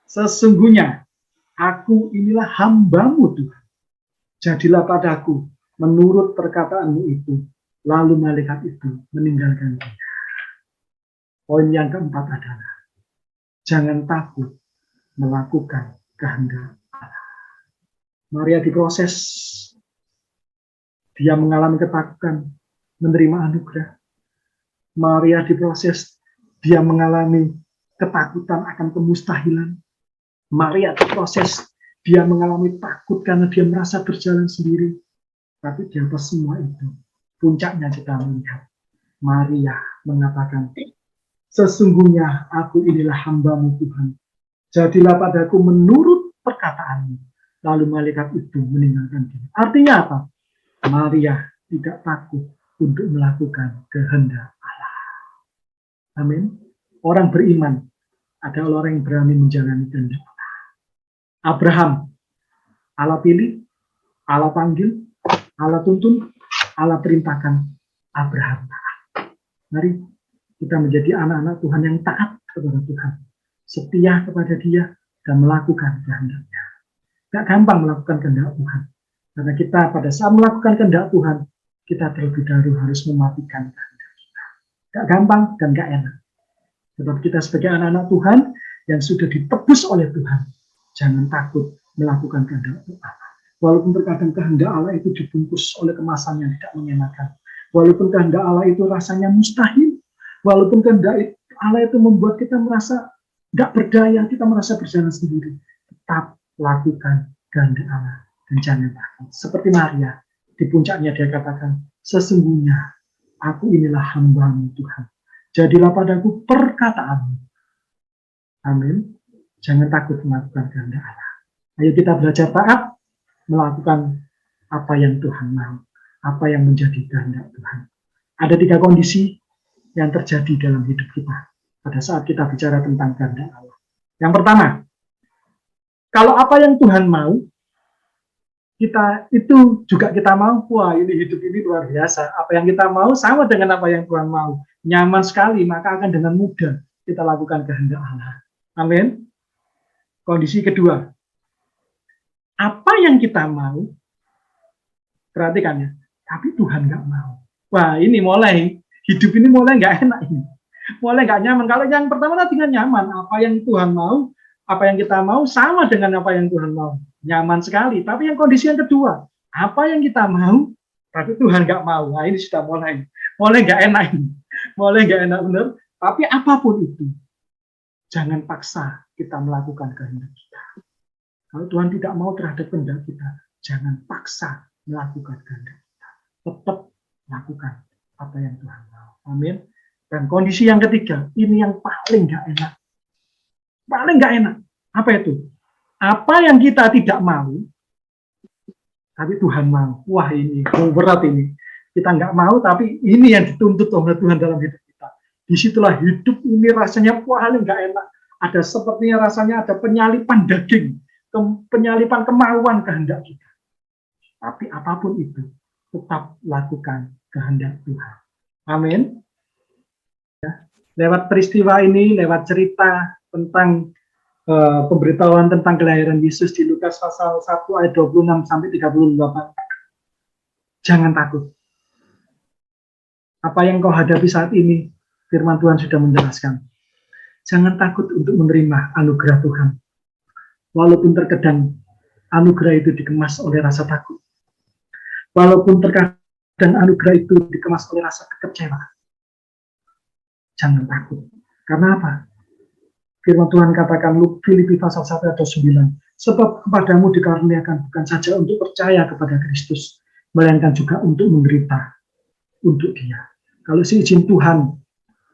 S2: sesungguhnya aku inilah hamba-Mu Tuhan. Jadilah padaku menurut perkataanmu itu. Lalu malaikat itu meninggalkan dia. Poin yang keempat adalah, jangan takut melakukan kehendak Allah. Maria diproses. Dia mengalami ketakutan, menerima anugerah. Maria diproses. Dia mengalami ketakutan akan kemustahilan. Maria diproses. Dia mengalami takut karena dia merasa berjalan sendiri. Tapi di atas semua itu, puncaknya kita melihat Maria mengatakan, sesungguhnya aku inilah hamba-Mu Tuhan. Jadilah padaku menurut perkataanmu. Lalu malaikat itu meninggalkan dia. Artinya apa? Maria tidak takut untuk melakukan kehendak Allah. Amin. Orang beriman adalah orang yang berani menjalani kehendak Allah. Abraham, Allah pilih, Allah panggil, Allah tuntun, Allah perintahkan, Abraham taat. Mari kita menjadi anak-anak Tuhan yang taat kepada Tuhan, setia kepada Dia, dan melakukan kehendak-Nya. Gak gampang melakukan kehendak Tuhan, karena kita pada saat melakukan kehendak Tuhan, kita terlebih dahulu harus mematikan kehendak kita. Gak gampang dan gak enak. Sebab kita sebagai anak-anak Tuhan yang sudah ditebus oleh Tuhan, jangan takut melakukan kehendak Allah. Walaupun terkadang kehendak Allah itu dibungkus oleh kemasan yang tidak mengenakan. Walaupun kehendak Allah itu rasanya mustahil. Walaupun kehendak Allah itu membuat kita merasa tidak berdaya, kita merasa berjalan sendiri. Tetap lakukan kehendak Allah dan jangan takut. Seperti Maria, di puncaknya dia katakan, sesungguhnya aku inilah hamba-Mu Tuhan. Jadilah padaku perkataanmu. Amin. Jangan takut melakukan kehendak Allah. Ayo kita belajar taat, melakukan apa yang Tuhan mau, apa yang menjadi kehendak Tuhan. Ada 3 kondisi yang terjadi dalam hidup kita pada saat kita bicara tentang kehendak Allah. Yang pertama, kalau apa yang Tuhan mau, kita itu juga kita mau. Wah, ini hidup ini luar biasa. Apa yang kita mau sama dengan apa yang Tuhan mau. Nyaman sekali, maka akan dengan mudah kita lakukan kehendak Allah. Amin. Kondisi kedua, apa yang kita mau, perhatikan ya, tapi Tuhan nggak mau. Wah, ini mulai, hidup ini mulai nggak enak ini. Mulai nggak nyaman. Kalau yang pertama tadi kan nyaman, apa yang Tuhan mau, apa yang kita mau sama dengan apa yang Tuhan mau. Nyaman sekali. Tapi yang kondisi yang kedua, apa yang kita mau, tapi Tuhan nggak mau. Nah, ini sudah mulai nggak enak ini. Mulai nggak enak benar. Tapi apapun itu, jangan paksa kita melakukan kehendak kita. Kalau Tuhan tidak mau terhadap kehendak kita, jangan paksa melakukan kehendak kita. Tetap lakukan apa yang Tuhan mau. Amin. Dan kondisi yang ketiga, ini yang paling nggak enak. Paling nggak enak. Apa itu? Apa yang kita tidak mau, tapi Tuhan mau. Wah, ini berat ini. Kita nggak mau, tapi ini yang dituntut oleh Tuhan dalam hidup kita. Disitulah hidup ini rasanya paling nggak enak. Ada sepertinya rasanya ada penyalipan daging, penyalipan kemauan kehendak kita. Tapi apapun itu, tetap lakukan kehendak Tuhan. Amin. Ya. Lewat peristiwa ini, lewat cerita tentang pemberitahuan tentang kelahiran Yesus di Lukas pasal 1 ayat 26 sampai 38. Jangan takut. Apa yang kau hadapi saat ini, firman Tuhan sudah menjelaskan. Jangan takut untuk menerima anugerah Tuhan. Walaupun terkadang anugerah itu dikemas oleh rasa takut. Walaupun terkadang anugerah itu dikemas oleh rasa kekecewaan. Jangan takut. Karena apa? Firman Tuhan katakan Filipi pasal 1 ayat 9. Sebab kepadamu dikaruniakan bukan saja untuk percaya kepada Kristus, melainkan juga untuk menderita untuk Dia. Kalau seizin Tuhan,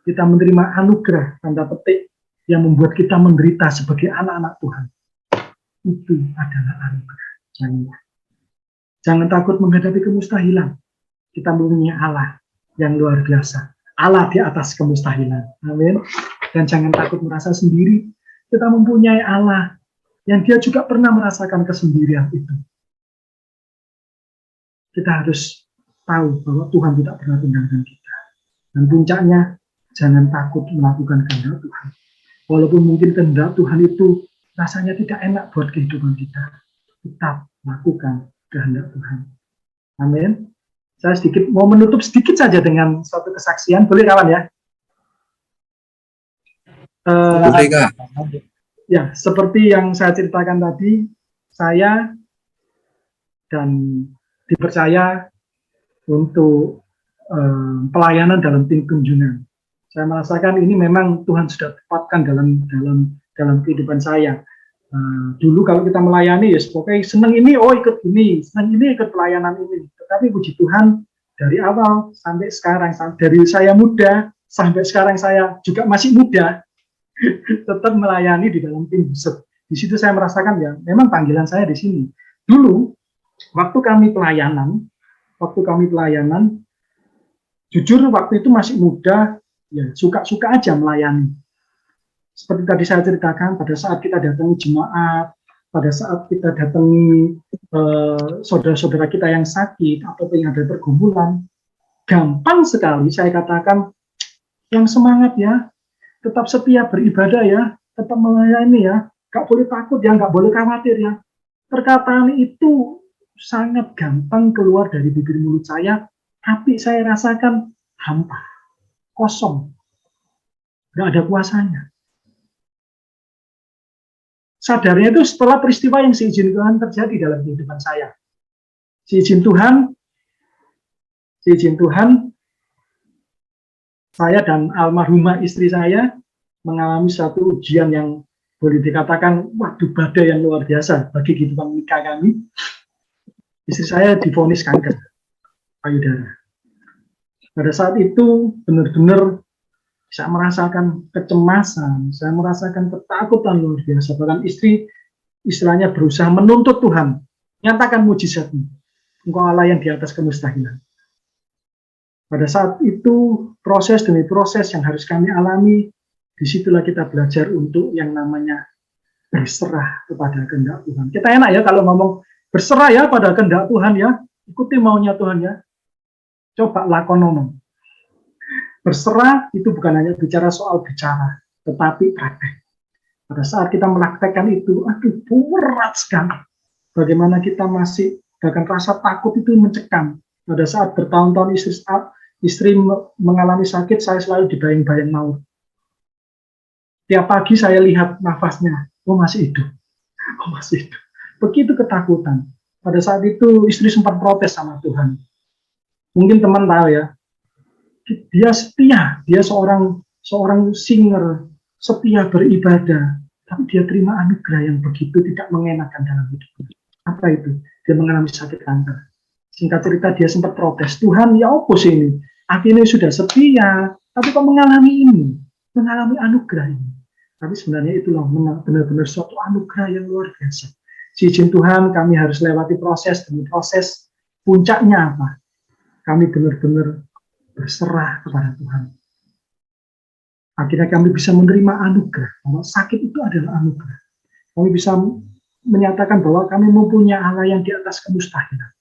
S2: kita menerima anugerah, tanda petik, yang membuat kita menderita sebagai anak-anak Tuhan. Itu adalah anugerah. Jangan takut menghadapi kemustahilan. Kita mempunyai Allah yang luar biasa. Allah di atas kemustahilan. Amin. Dan jangan takut merasa sendiri. Kita mempunyai Allah yang Dia juga pernah merasakan kesendirian itu. Kita harus tahu bahwa Tuhan tidak pernah tinggalkan kita. Dan puncaknya, jangan takut melakukan kehendak Tuhan. Walaupun mungkin kehendak Tuhan itu rasanya tidak enak buat kehidupan kita, tetap lakukan kehendak Tuhan. Amin. Saya mau menutup sedikit saja dengan suatu kesaksian. Boleh kawan ya?
S7: Boleh, Kak.
S2: Ya, seperti yang saya ceritakan tadi, saya dan dipercaya untuk pelayanan dalam tim kunjungan. Saya merasakan ini memang Tuhan sudah tetapkan dalam kehidupan saya. Dulu kalau kita melayani, ya pokoknya senang ini, ikut ini, senang ini ikut pelayanan ini. Tetapi puji Tuhan, dari awal sampai sekarang, dari saya muda sampai sekarang saya juga masih muda, tetap melayani di dalam tim Busep. Di situ saya merasakan ya, memang panggilan saya di sini. Dulu, waktu kami pelayanan, jujur waktu itu masih muda, ya suka-suka aja melayani. Seperti tadi saya ceritakan, pada saat kita datangi jemaat, pada saat kita datangi saudara-saudara kita yang sakit atau yang ada pergumulan, gampang sekali saya katakan, yang semangat ya, tetap setia beribadah ya, tetap melayani ya, gak boleh takut ya, gak boleh khawatir ya. Perkataan itu sangat gampang keluar dari bibir mulut saya, tapi saya rasakan hampa, kosong, gak ada kuasanya. Sadarnya itu setelah peristiwa yang seizin Tuhan terjadi dalam kehidupan saya. Seizin Tuhan, saya dan almarhumah istri saya mengalami satu ujian yang boleh dikatakan, waduh, badai yang luar biasa bagi kehidupan nikah kami. Istri saya divonis kanker payudara. Pada saat itu benar-benar saya merasakan kecemasan, saya merasakan ketakutan luar biasa. Bahkan istilahnya berusaha menuntut Tuhan, nyatakan mujizat-Mu. Engkau Allah yang di atas kemustahilan. Pada saat itu, proses demi proses yang harus kami alami, disitulah kita belajar untuk yang namanya berserah kepada kehendak Tuhan. Kita enak ya kalau ngomong berserah ya pada kehendak Tuhan ya, ikuti maunya Tuhan ya. Coba lakonono. Berserah itu bukan hanya bicara soal bicara, tetapi praktek. Pada saat kita melakukan itu, aduh, berat sekali. Bagaimana kita masih, bahkan rasa takut itu mencekam. Pada saat bertahun-tahun istri mengalami sakit, saya selalu dibayang-bayang maut. Tiap pagi saya lihat nafasnya, masih hidup. Masih hidup. Begitu ketakutan. Pada saat itu istri sempat protes sama Tuhan. Mungkin teman tahu ya, dia setia, dia seorang singer, setia beribadah, tapi dia terima anugerah yang begitu tidak mengenakan dalam hidupnya. Apa itu? Dia mengalami sakit kanker. Singkat cerita dia sempat protes, Tuhan ya apa sih ini? Akhirnya sudah setia, tapi kok mengalami ini? Mengalami anugerah ini. Tapi sebenarnya itulah benar-benar suatu anugerah yang luar biasa. Seizin Tuhan, kami harus lewati proses demi proses. Puncaknya apa? Kami benar-benar berserah kepada Tuhan. Akhirnya kami bisa menerima anugerah. Bahwa sakit itu adalah anugerah. Kami bisa menyatakan bahwa kami mempunyai Allah yang di atas kemustahilan.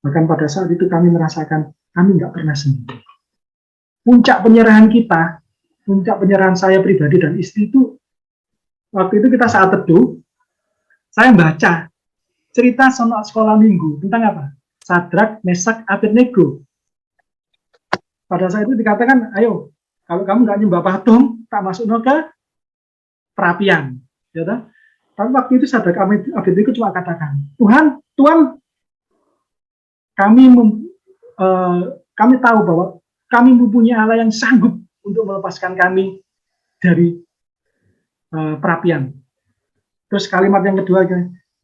S2: Bahkan pada saat itu kami merasakan kami nggak pernah sendiri. Puncak penyerahan kita, puncak penyerahan saya pribadi dan istri itu, waktu itu kita saat teduh, saya baca cerita sekolah minggu tentang apa? Sadrak, Mesak, Abednego. Pada saat itu dikatakan, ayo, kalau kamu nggak nyembah patung, tak masuk ke perapian. Ya, tapi waktu itu Sadrak, Abednego cuma katakan, Tuhan, kami tahu bahwa kami mempunyai Allah yang sanggup untuk melepaskan kami dari perapian. Terus kalimat yang kedua,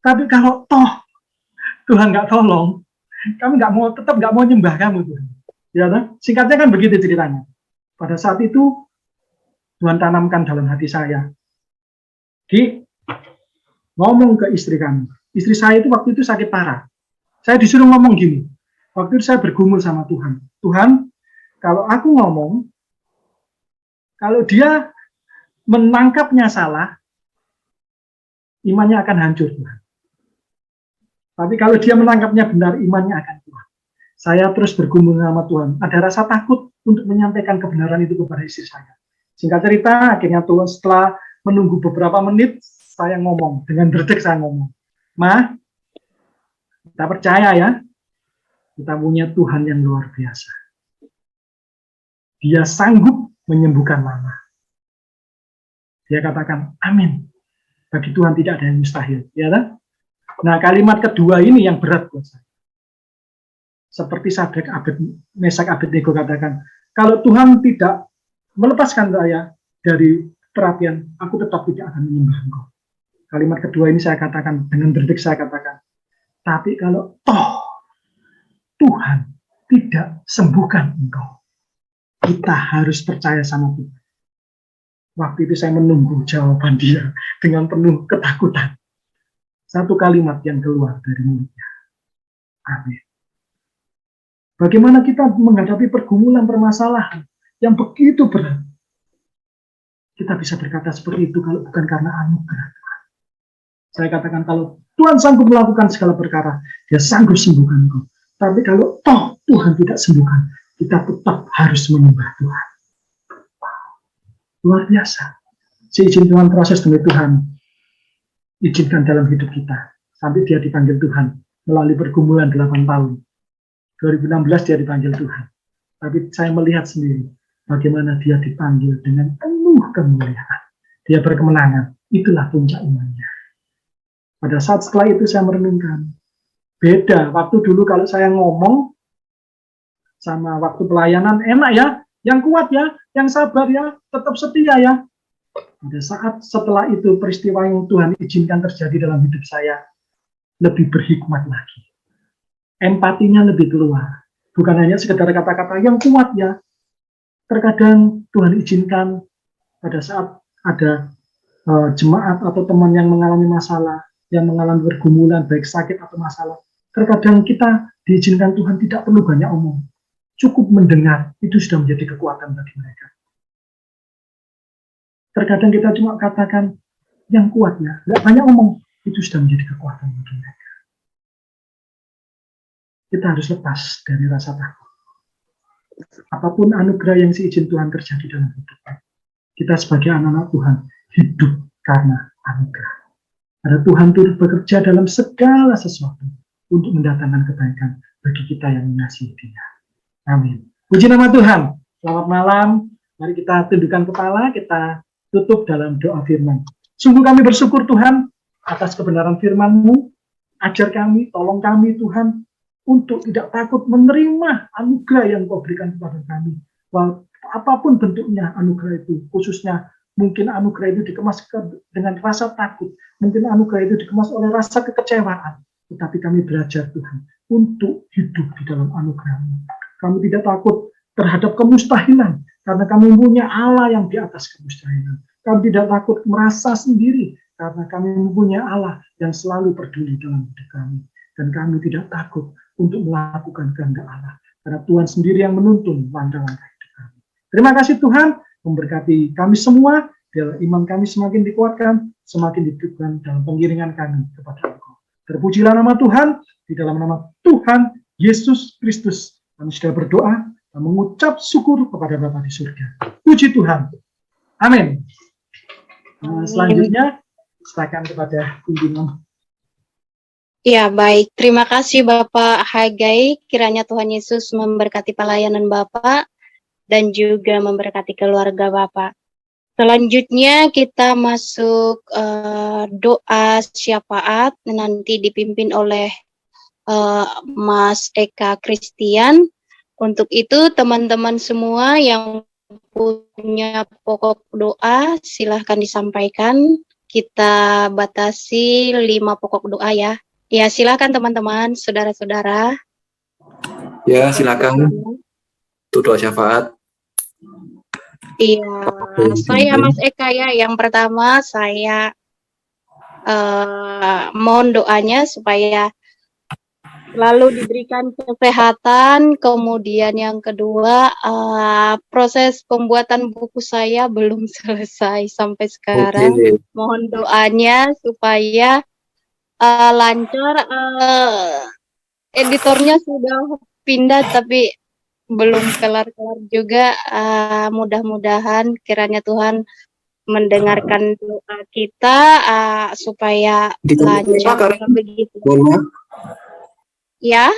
S2: tapi kalau toh Tuhan nggak tolong, kami tetap nggak mau nyembah kamu Tuhan. Ya, singkatnya kan begitu ceritanya. Pada saat itu Tuhan tanamkan dalam hati saya, ngomong ke istri kami. Istri saya itu waktu itu sakit parah. Saya disuruh ngomong gini. Waktu itu saya bergumul sama Tuhan. Tuhan, kalau aku ngomong, kalau dia menangkapnya salah, imannya akan hancur Tuhan. Tapi kalau dia menangkapnya benar, imannya akan kuat. Saya terus bergumul sama Tuhan. Ada rasa takut untuk menyampaikan kebenaran itu kepada istri saya. Singkat cerita, akhirnya Tuhan setelah menunggu beberapa menit, saya ngomong. Dengan berdek saya ngomong. Ma, kita percaya ya, kita punya Tuhan yang luar biasa. Dia sanggup menyembuhkan Mama. Dia katakan, amin. Bagi Tuhan tidak ada yang mustahil. Ya kan? Nah, kalimat kedua ini yang berat buat saya. Seperti Sadrak, Mesak, Abednego katakan, kalau Tuhan tidak melepaskan saya dari terapian, aku tetap tidak akan menyembah Engkau. Kalimat kedua ini saya katakan, dengan berdek saya katakan, tapi kalau toh Tuhan tidak sembuhkan Engkau, kita harus percaya sama Tuhan. Waktu itu saya menunggu jawaban dia dengan penuh ketakutan. Satu kalimat yang keluar dari mulutnya. Amin. Bagaimana kita menghadapi pergumulan permasalahan yang begitu berat? Kita bisa berkata seperti itu kalau bukan karena anugerah Tuhan. Saya katakan kalau Tuhan sanggup melakukan segala perkara, dia sanggup sembuhkan engkau. Tapi kalau toh Tuhan tidak sembuhkan, kita tetap harus menyembah Tuhan. Luar biasa. Seizin Tuhan proses demi Tuhan. Izinkan dalam hidup kita. Sampai dia dipanggil Tuhan. Melalui pergumulan 8 tahun. 2016 dia dipanggil Tuhan. Tapi saya melihat sendiri. Bagaimana dia dipanggil dengan penuh kemuliaan. Dia berkemenangan. Itulah puncak imannya. Pada saat setelah itu saya merenungkan. Beda. Waktu dulu kalau saya ngomong. Sama waktu pelayanan. Enak ya. Yang kuat ya. Yang sabar ya. Tetap setia ya. Pada saat setelah itu peristiwa yang Tuhan izinkan terjadi dalam hidup saya lebih berhikmat lagi. Empatinya lebih keluar. Bukan hanya sekedar kata-kata yang kuat ya. Terkadang Tuhan izinkan pada saat ada jemaat atau teman yang mengalami masalah, yang mengalami pergumulan baik sakit atau masalah. Terkadang kita diizinkan Tuhan tidak perlu banyak omong. Cukup mendengar, itu sudah menjadi kekuatan bagi mereka. Terkadang kita cuma katakan yang kuat ya, nggak banyak omong, itu sudah menjadi kekuatan bagi mereka. Kita harus lepas dari rasa takut. Apapun anugerah yang seizin Tuhan terjadi dalam hidup kita sebagai anak-anak Tuhan hidup karena anugerah. Karena Tuhan turut bekerja dalam segala sesuatu untuk mendatangkan kebaikan bagi kita yang mengasihi Dia. Amin. Puji nama Tuhan. Selamat malam. Mari kita tundukkan kepala, kita tutup dalam doa firman. Sungguh kami bersyukur Tuhan atas kebenaran firman-Mu. Ajar kami, tolong kami Tuhan untuk tidak takut menerima anugerah yang Kau berikan kepada kami. Apapun bentuknya anugerah itu, khususnya mungkin anugerah itu dikemas dengan rasa takut, mungkin anugerah itu dikemas oleh rasa kekecewaan. Tetapi kami belajar Tuhan untuk hidup di dalam anugerah-Mu. Kami tidak takut terhadap kemustahilan, karena kami punya Allah yang di atas kemustahilan. Kami tidak takut merasa sendiri, karena kami mempunyai Allah yang selalu peduli dalam hidup kami. Dan kami tidak takut untuk melakukan kehendak Allah, karena Tuhan sendiri yang menuntun langkah-langkah hidup kami. Terima kasih Tuhan, memberkati kami semua, biar iman kami semakin dikuatkan, semakin dihidupkan dalam pengiringan kami kepada Engkau. Terpujilah nama Tuhan, di dalam nama Tuhan Yesus Kristus. Kami sudah berdoa dan mengucap syukur kepada Bapa di surga. Puji Tuhan. Amin. Selanjutnya, silakan kepada pimpinan.
S1: Ya, baik. Terima kasih Bapak Hagai. Kiranya Tuhan Yesus memberkati pelayanan Bapak dan juga memberkati keluarga Bapak. Selanjutnya kita masuk doa syafaat nanti dipimpin oleh Mas Eka Christian. Untuk itu teman-teman semua yang punya pokok doa silahkan disampaikan kita batasi 5 pokok doa ya. Ya, silakan teman-teman, saudara-saudara.
S7: Ya, silakan untuk doa syafaat.
S1: Iya, saya Mas Eka ya. Yang pertama saya mohon doanya supaya selalu diberikan kesehatan. Kemudian yang kedua, proses pembuatan buku saya belum selesai sampai sekarang.
S7: Oke.
S1: Mohon doanya supaya lancar. Editornya sudah pindah tapi belum kelar-kelar juga. Mudah-mudahan kiranya Tuhan mendengarkan doa kita supaya
S7: Editornya kenapa,
S1: lancar
S7: Kak?
S1: begitu.
S7: Mohon maaf.
S1: Ya,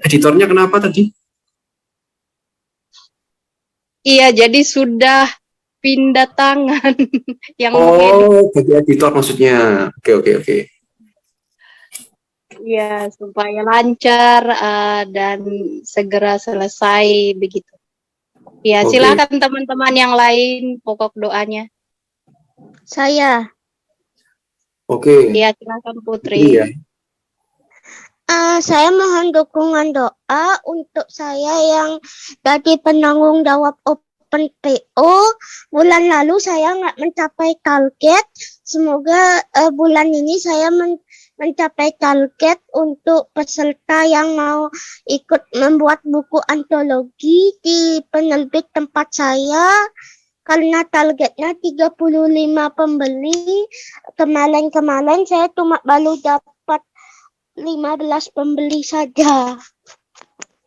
S7: Editornya kenapa tadi?
S1: iya jadi sudah pindah tangan yang mengedit.
S7: Oh, bagi editor maksudnya. Oke.
S1: Ya, supaya lancar dan segera selesai begitu. Ya,
S7: Oke.
S1: silakan teman-teman yang lain pokok doanya.
S5: Saya.
S7: Oke.
S1: Ya, silakan Putri.
S7: Iya.
S5: Saya mohon dukungan doa untuk saya yang jadi penanggung jawab Open PO. Bulan lalu saya nggak mencapai target. Semoga bulan ini saya mencapai target untuk peserta yang mau ikut membuat buku antologi di penerbit tempat saya. Karena targetnya 35 pembeli. Kemarin saya cuma baru dapat 15 pembeli saja.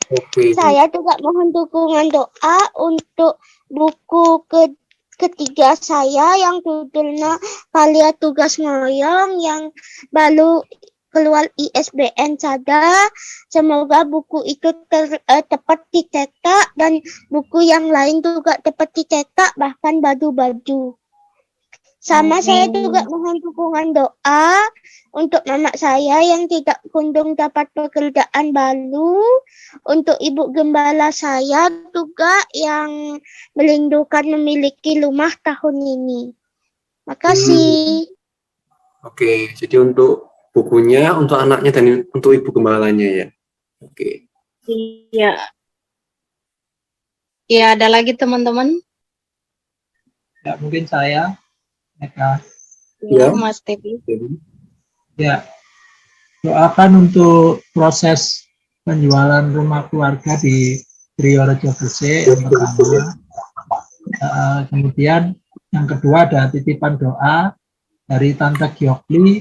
S7: Oke.
S5: Saya juga mohon dukungan doa untuk buku ketiga saya yang judulnya Karya Tugas Ngoyong yang baru keluar ISBN saja. Semoga buku itu cepat dicetak dan buku yang lain juga cepat dicetak, bahkan baju-baju. Sama saya juga mohon dukungan doa untuk mama saya yang tidak kunjung dapat pekerjaan baru, untuk ibu gembala saya juga yang merindukan memiliki rumah tahun ini. Makasih.
S7: Oke, jadi untuk bukunya, untuk anaknya, dan untuk ibu gembalanya ya. Oke.
S1: Iya. Ya, ada lagi teman-teman?
S4: Ya, mungkin saya, Eka.
S1: Ya,
S7: Ya.
S1: Mas Tepi.
S4: Ya, doakan untuk proses penjualan rumah keluarga di Triorejo Gresik yang pertama. Kemudian yang kedua ada titipan doa dari Tante Giokli,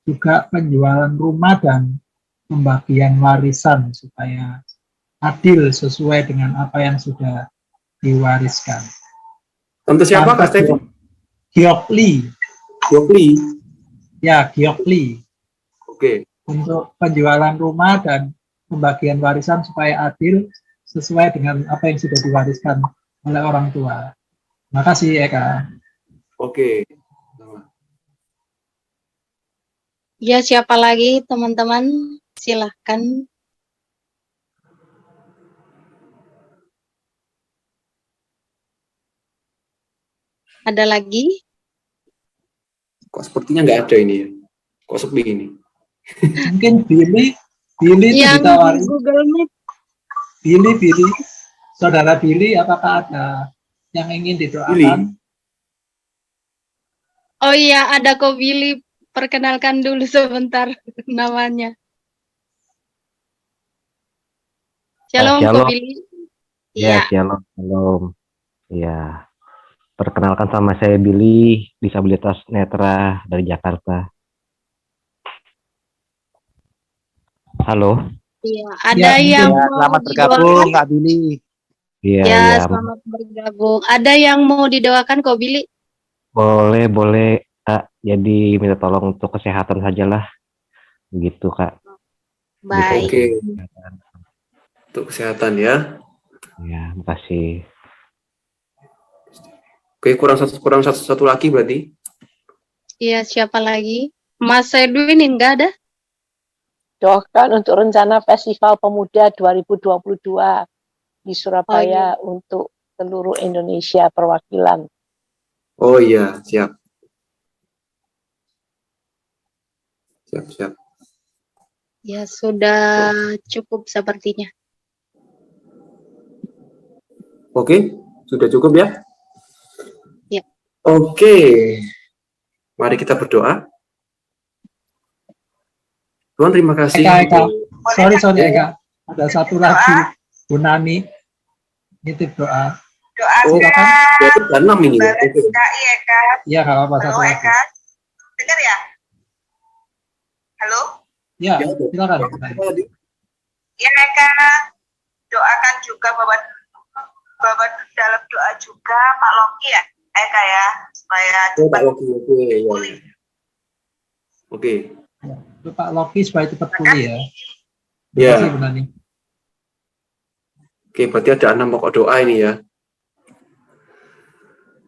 S4: juga penjualan rumah dan pembagian warisan supaya adil sesuai dengan apa yang sudah diwariskan.
S7: Tante siapa, Kak Stevi?
S4: Giokli.
S7: Giokli.
S4: Ya, Giokli.
S7: Oke.
S4: Untuk penjualan rumah dan pembagian warisan supaya adil sesuai dengan apa yang sudah diwariskan oleh orang tua. Terima kasih, Eka.
S7: Oke.
S1: Ya, siapa lagi teman-teman? Silahkan. Ada lagi?
S7: Kok sepertinya nggak ada ini ya? Kok sepi ini?
S4: Mungkin Billy itu
S1: Yang
S4: ditawari.
S1: Google Meet.
S4: Billy, saudara Billy, apakah ada yang ingin didoakan?
S1: Oh iya, ada kok Billy. Perkenalkan dulu sebentar namanya. Shalom,
S8: Shalom.
S1: Ko Billy.
S8: Ya,
S1: Iya.
S8: shalom. Ya, perkenalkan sama saya Billy, disabilitas netra dari Jakarta. Halo.
S1: Iya, ada yang
S3: Ya,
S1: mau
S3: selamat bergabung,
S1: didoakan.
S3: Kak Billy.
S8: Iya,
S1: Ya,
S8: ya.
S1: selamat bergabung. Ada yang mau didoakan, Ko Billy?
S8: Boleh, Kak. Jadi minta tolong untuk kesehatan sajalah. Begitu, Kak.
S1: Baik.
S7: Oke. Untuk kesehatan ya.
S8: Ya, makasih.
S7: Oke, kurang satu lagi berarti.
S1: Iya, siapa lagi? Mas Edwin enggak ada?
S9: Doakan untuk rencana Festival Pemuda 2022 di Surabaya untuk seluruh Indonesia perwakilan.
S7: Oh iya, siap. Siap.
S1: Ya, sudah cukup sepertinya.
S7: Oke, sudah cukup ya?
S1: Ya.
S7: Oke, mari kita berdoa. Tuhan, terima kasih.
S4: Eka. Sorry Eka. Ada satu lagi, Bu Nani. Nitip doa.
S5: Doa
S7: Oh,
S4: silakan.
S7: berarti ada 6 ini ya?
S5: Barang DKI Eka.
S4: Iya, nggak apa-apa, satu
S5: Halo
S4: lagi.
S5: Eka. Dengar ya? Halo?
S4: Ya,
S7: Ya,
S4: silakan. Bu Nani.
S5: Ya Eka. Doakan juga bahwa dalam doa juga Pak Loki ya Eka ya, supaya
S7: Oh,
S5: cepat
S7: Pak Loki, oke. Ya.
S5: pulih.
S7: Oke.
S4: Itu Pak Loki supaya cepat pulih ya. Terima
S7: Ya.
S4: kasih Bu Nani.
S7: Oke, berarti ada 6 pokok doa ini ya.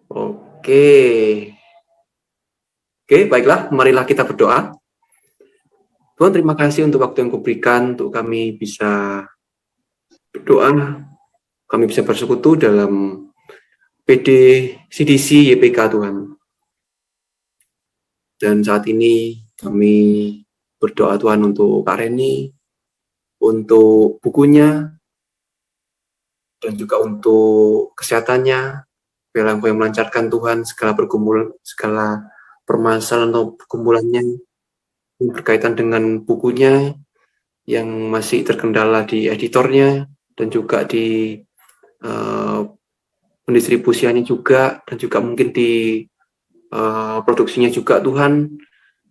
S7: Oke. Oke, baiklah, marilah kita berdoa. Tuhan, terima kasih untuk waktu yang Kau berikan untuk kami bisa berdoa, kami bisa bersekutu dalam PD CDC YPK Tuhan. Dan saat ini kami berdoa Tuhan untuk Kak Reni, untuk bukunya, dan juga untuk kesehatannya. Biarlah Engkau yang melancarkan Tuhan segala permasalahan atau pergumulannya yang berkaitan dengan bukunya yang masih terkendala di editornya dan juga di pendistribusiannya juga, dan juga mungkin di produksinya juga Tuhan.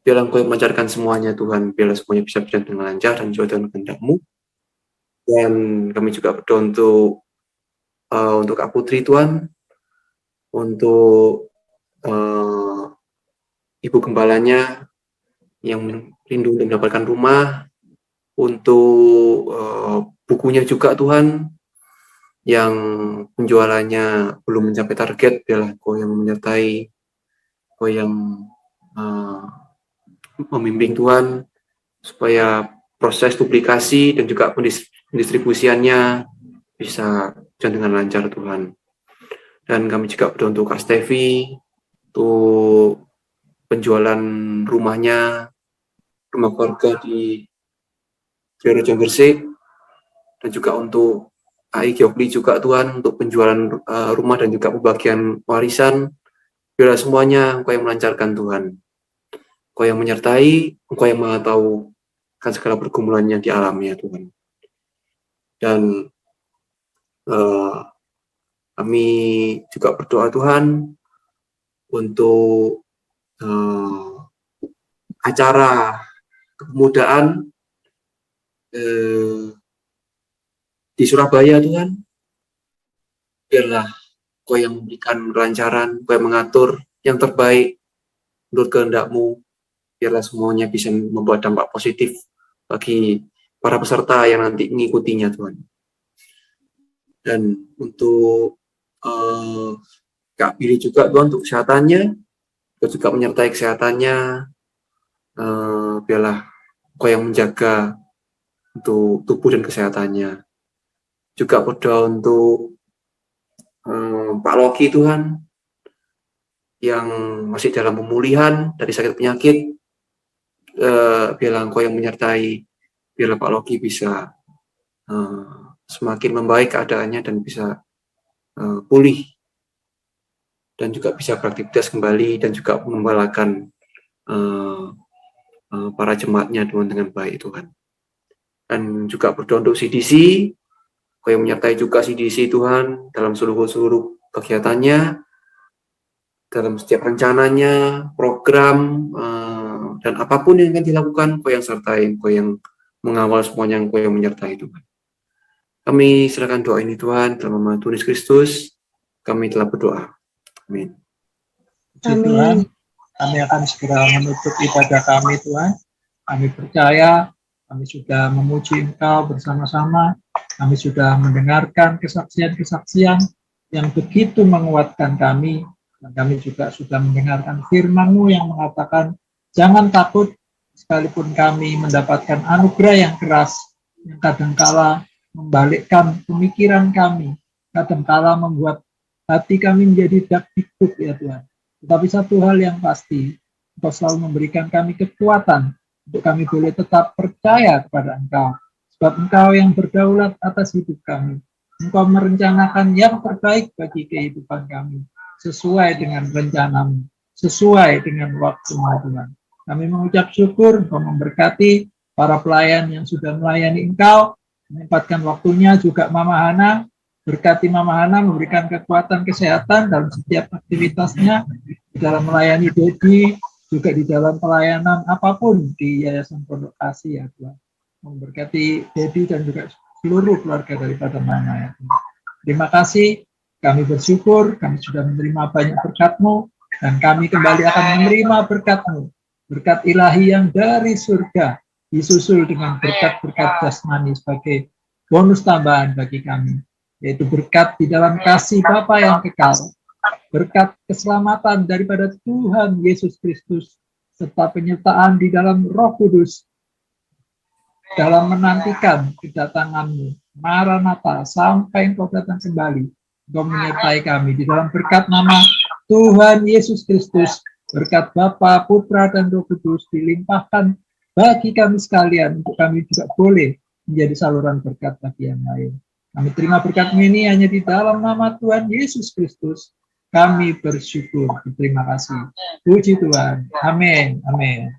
S7: Biarlah Engkau yang melancarkan semuanya Tuhan, biarlah semuanya bisa berjalan dengan lancar dan sesuai dengan kehendak-Mu. Dan kami juga berdoa untuk Kak Putri Tuhan, untuk Ibu Gembalanya yang rindu dan mendapatkan rumah, untuk bukunya juga Tuhan yang penjualannya belum mencapai target. Biarlah Kau yang menyertai, Kau yang membimbing Tuhan supaya proses publikasi dan juga pendistribusiannya bisa berjalan dengan lancar Tuhan. Dan kami juga berdoa untuk Kak Stevi, untuk penjualan rumahnya, rumah keluarga di Raja Gresik, dan juga untuk AI Giokli juga Tuhan, untuk penjualan rumah dan juga pembagian warisan. Biarlah semuanya Engkau yang melancarkan Tuhan. Engkau yang menyertai, Engkau yang Maha tahu kan segala pergumulannya di alamnya Tuhan. Dan kami juga berdoa Tuhan untuk acara kepemudaan di Surabaya Tuhan. Biarlah Kau yang memberikan kelancaran, Kau yang mengatur yang terbaik menurut kehendak-Mu. Biarlah semuanya bisa membuat dampak positif bagi para peserta yang nanti mengikutinya Tuhan. Dan untuk Kak Billy juga Tuhan, untuk kesehatannya, Kau juga menyertai kesehatannya. Biarlah Kau yang menjaga untuk tubuh dan kesehatannya. Juga berdoa untuk Pak Loki Tuhan, yang masih dalam pemulihan dari sakit penyakit. Biarlah Engkau yang menyertai, biarlah Pak Loki bisa semakin membaik keadaannya dan bisa pulih dan juga bisa beraktivitas kembali dan juga mengembalakan para jemaatnya Tuhan dengan baik Tuhan. Dan juga berdoa untuk CDC, Kau yang menyertai juga CDC Tuhan dalam seluruh kegiatannya, dalam setiap rencananya, program, dan apapun yang akan dilakukan, Kau yang sertai, Kau yang mengawal semuanya, Kau yang menyertai Tuhan. Kami serahkan doa ini Tuhan, dalam nama Tuhan Yesus Kristus, kami telah berdoa. Amin.
S4: Tuhan, kami akan segera menutup ibadah kami Tuhan. Kami percaya, kami sudah memuji Engkau bersama-sama, kami sudah mendengarkan kesaksian-kesaksian yang begitu menguatkan kami, dan kami juga sudah mendengarkan firman-Mu yang mengatakan, jangan takut, sekalipun kami mendapatkan anugerah yang keras, yang kadangkala membalikkan pemikiran kami, kadangkala membuat hati kami menjadi dak-dikduk ya Tuhan. Tetapi satu hal yang pasti, Engkau selalu memberikan kami kekuatan untuk kami boleh tetap percaya kepada Engkau. Sebab Engkau yang berdaulat atas hidup kami. Engkau merencanakan yang terbaik bagi kehidupan kami, sesuai dengan rencanamu, sesuai dengan waktu-Mu Tuhan. Kami mengucap syukur Engkau memberkati para pelayan yang sudah melayani Engkau, menyempatkan waktunya, juga Mama Hana. Berkati Mama Hana, memberikan kekuatan kesehatan dalam setiap aktivitasnya, di dalam melayani Dedi, juga di dalam pelayanan apapun di Yayasan Pondok Kasih, ya Tuhan. Memberkati Dedi dan juga seluruh keluarga daripada Mama, ya Tuhan. Terima kasih, kami bersyukur, kami sudah menerima banyak berkat-Mu, dan kami kembali akan menerima berkat-Mu, berkat ilahi yang dari surga, disusul dengan berkat-berkat jasmani sebagai bonus tambahan bagi kami, yaitu berkat di dalam kasih Bapa yang kekal, berkat keselamatan daripada Tuhan Yesus Kristus, serta penyertaan di dalam Roh Kudus dalam menantikan kedatangan-Mu, Maranatha, sampai Engkau datang kembali. Engkau menyertai kami di dalam berkat nama Tuhan Yesus Kristus, berkat Bapa, Putra, dan Roh Kudus dilimpahkan bagi kami sekalian, untuk kami juga boleh menjadi saluran berkat bagi yang lain. Kami terima berkat ini hanya di dalam nama Tuhan Yesus Kristus. Kami bersyukur, terima kasih. Puji Tuhan. Amin. Amin.